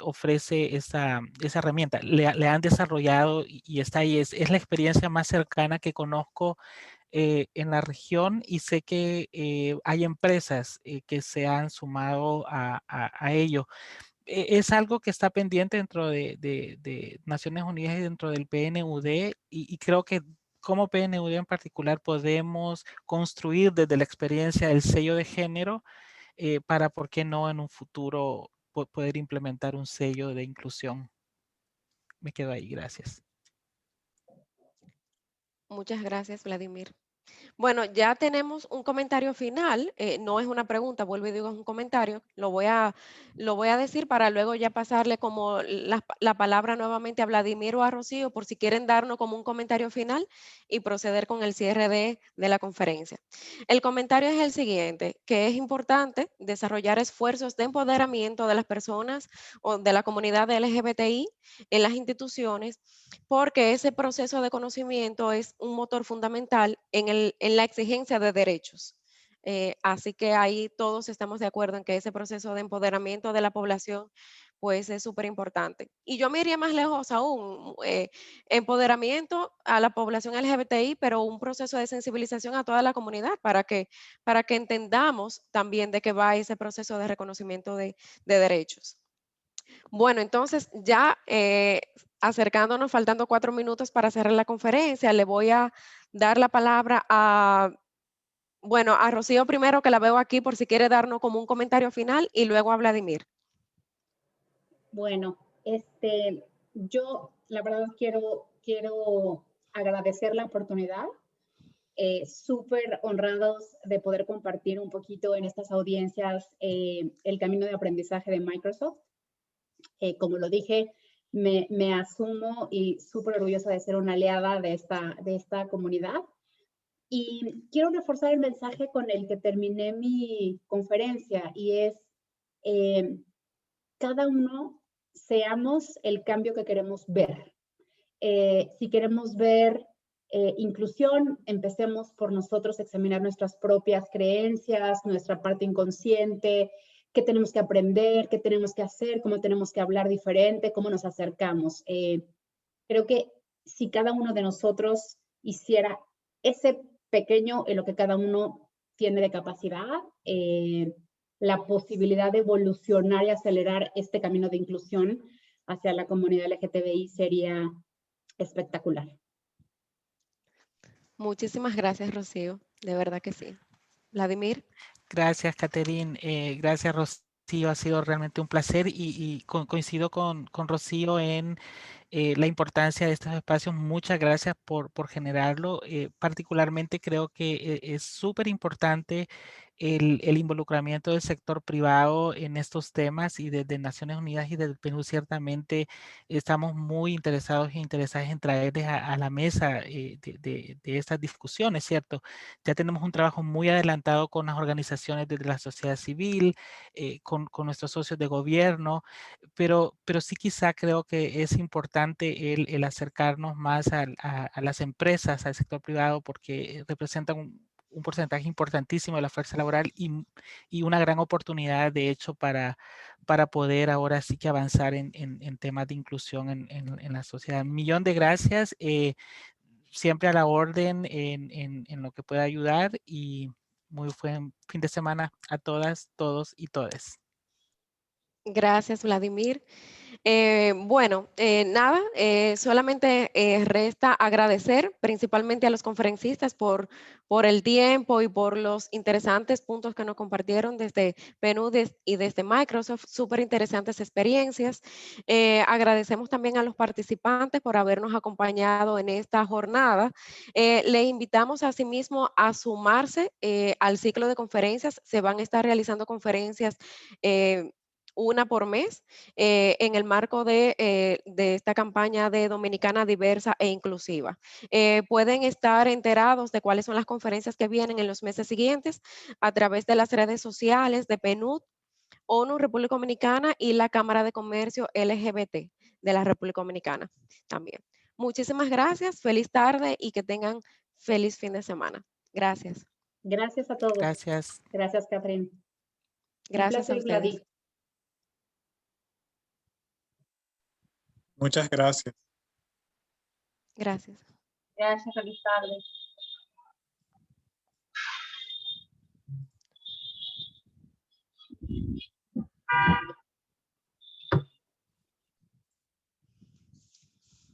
B: ofrece esa herramienta. Le han desarrollado y está ahí. Es la experiencia más cercana que conozco en la región y sé que hay empresas que se han sumado a ello. Es algo que está pendiente dentro de Naciones Unidas y dentro del PNUD y creo que como PNUD en particular podemos construir desde la experiencia el sello de género para, ¿por qué no en un futuro poder implementar un sello de inclusión? Me quedo ahí, gracias.
A: Muchas gracias, Vladimir. Bueno, ya tenemos un comentario final, no es una pregunta, vuelvo y digo, es un comentario. Lo voy a decir para luego ya pasarle como la palabra nuevamente a Vladimir o a Rocío por si quieren darnos como un comentario final y proceder con el cierre de la conferencia. El comentario es el siguiente, que es importante desarrollar esfuerzos de empoderamiento de las personas o de la comunidad LGBTI en las instituciones, porque ese proceso de conocimiento es un motor fundamental en la exigencia de derechos. Así que ahí todos estamos de acuerdo en que ese proceso de empoderamiento de la población pues es súper importante. Y yo me iría más lejos aún, empoderamiento a la población LGBTI, pero un proceso de sensibilización a toda la comunidad para que entendamos también de qué va ese proceso de reconocimiento de derechos. Bueno, entonces ya acercándonos, faltando 4 minutos para cerrar la conferencia, le voy a dar la palabra bueno, a Rocío primero, que la veo aquí por si quiere darnos como un comentario final, y luego a Vladimir.
C: Bueno, yo la verdad quiero agradecer la oportunidad. Súper honrados de poder compartir un poquito en estas audiencias el camino de aprendizaje de Microsoft. Como lo dije, me asumo y súper orgullosa de ser una aliada de esta comunidad. Y quiero reforzar el mensaje con el que terminé mi conferencia, y es cada uno seamos el cambio que queremos ver. Si queremos ver inclusión, empecemos por nosotros a examinar nuestras propias creencias, nuestra parte inconsciente, qué tenemos que aprender, qué tenemos que hacer, cómo tenemos que hablar diferente, cómo nos acercamos. Creo que si cada uno de nosotros hiciera ese pequeño en lo que cada uno tiene de capacidad, la posibilidad de evolucionar y acelerar este camino de inclusión hacia la comunidad LGTBI sería espectacular.
A: Muchísimas gracias, Rocío. De verdad que sí. Vladimir.
B: Gracias, Catherine. Gracias, Rocío. Ha sido realmente un placer y coincido con Rocío en la importancia de estos espacios. Muchas gracias por generarlo. Particularmente creo que es súper importante el involucramiento del sector privado en estos temas, y desde Naciones Unidas y desde Perú ciertamente estamos muy interesados e interesadas en traerles a la mesa de estas discusiones, ¿cierto? Ya tenemos un trabajo muy adelantado con las organizaciones de la sociedad civil, con nuestros socios de gobierno, pero sí quizá creo que es importante el acercarnos más a las empresas, al sector privado, porque representan un porcentaje importantísimo de la fuerza laboral y una gran oportunidad, de hecho, para poder ahora sí que avanzar en temas de inclusión en la sociedad. Un millón de gracias. Siempre a la orden en lo que pueda ayudar, y muy buen fin de semana a todas, todos y todes.
A: Gracias, Vladimir. Bueno, nada, solamente resta agradecer principalmente a los conferencistas por el tiempo y por los interesantes puntos que nos compartieron desde PNUD y desde Microsoft, súper interesantes experiencias. Agradecemos también a los participantes por habernos acompañado en esta jornada. Les invitamos asimismo a sumarse al ciclo de conferencias. Se van a estar realizando conferencias una por mes, en el marco de esta campaña de Dominicana Diversa e Inclusiva. Pueden estar enterados de cuáles son las conferencias que vienen en los meses siguientes a través de las redes sociales de PNUD, ONU República Dominicana y la Cámara de Comercio LGBT de la República Dominicana también. Muchísimas gracias, feliz tarde y que tengan feliz fin de semana. Gracias.
C: Gracias a todos.
B: Gracias.
C: Gracias, Catherine.
A: Gracias a ustedes.
K: Muchas gracias.
A: Gracias.
C: Gracias, feliz tarde.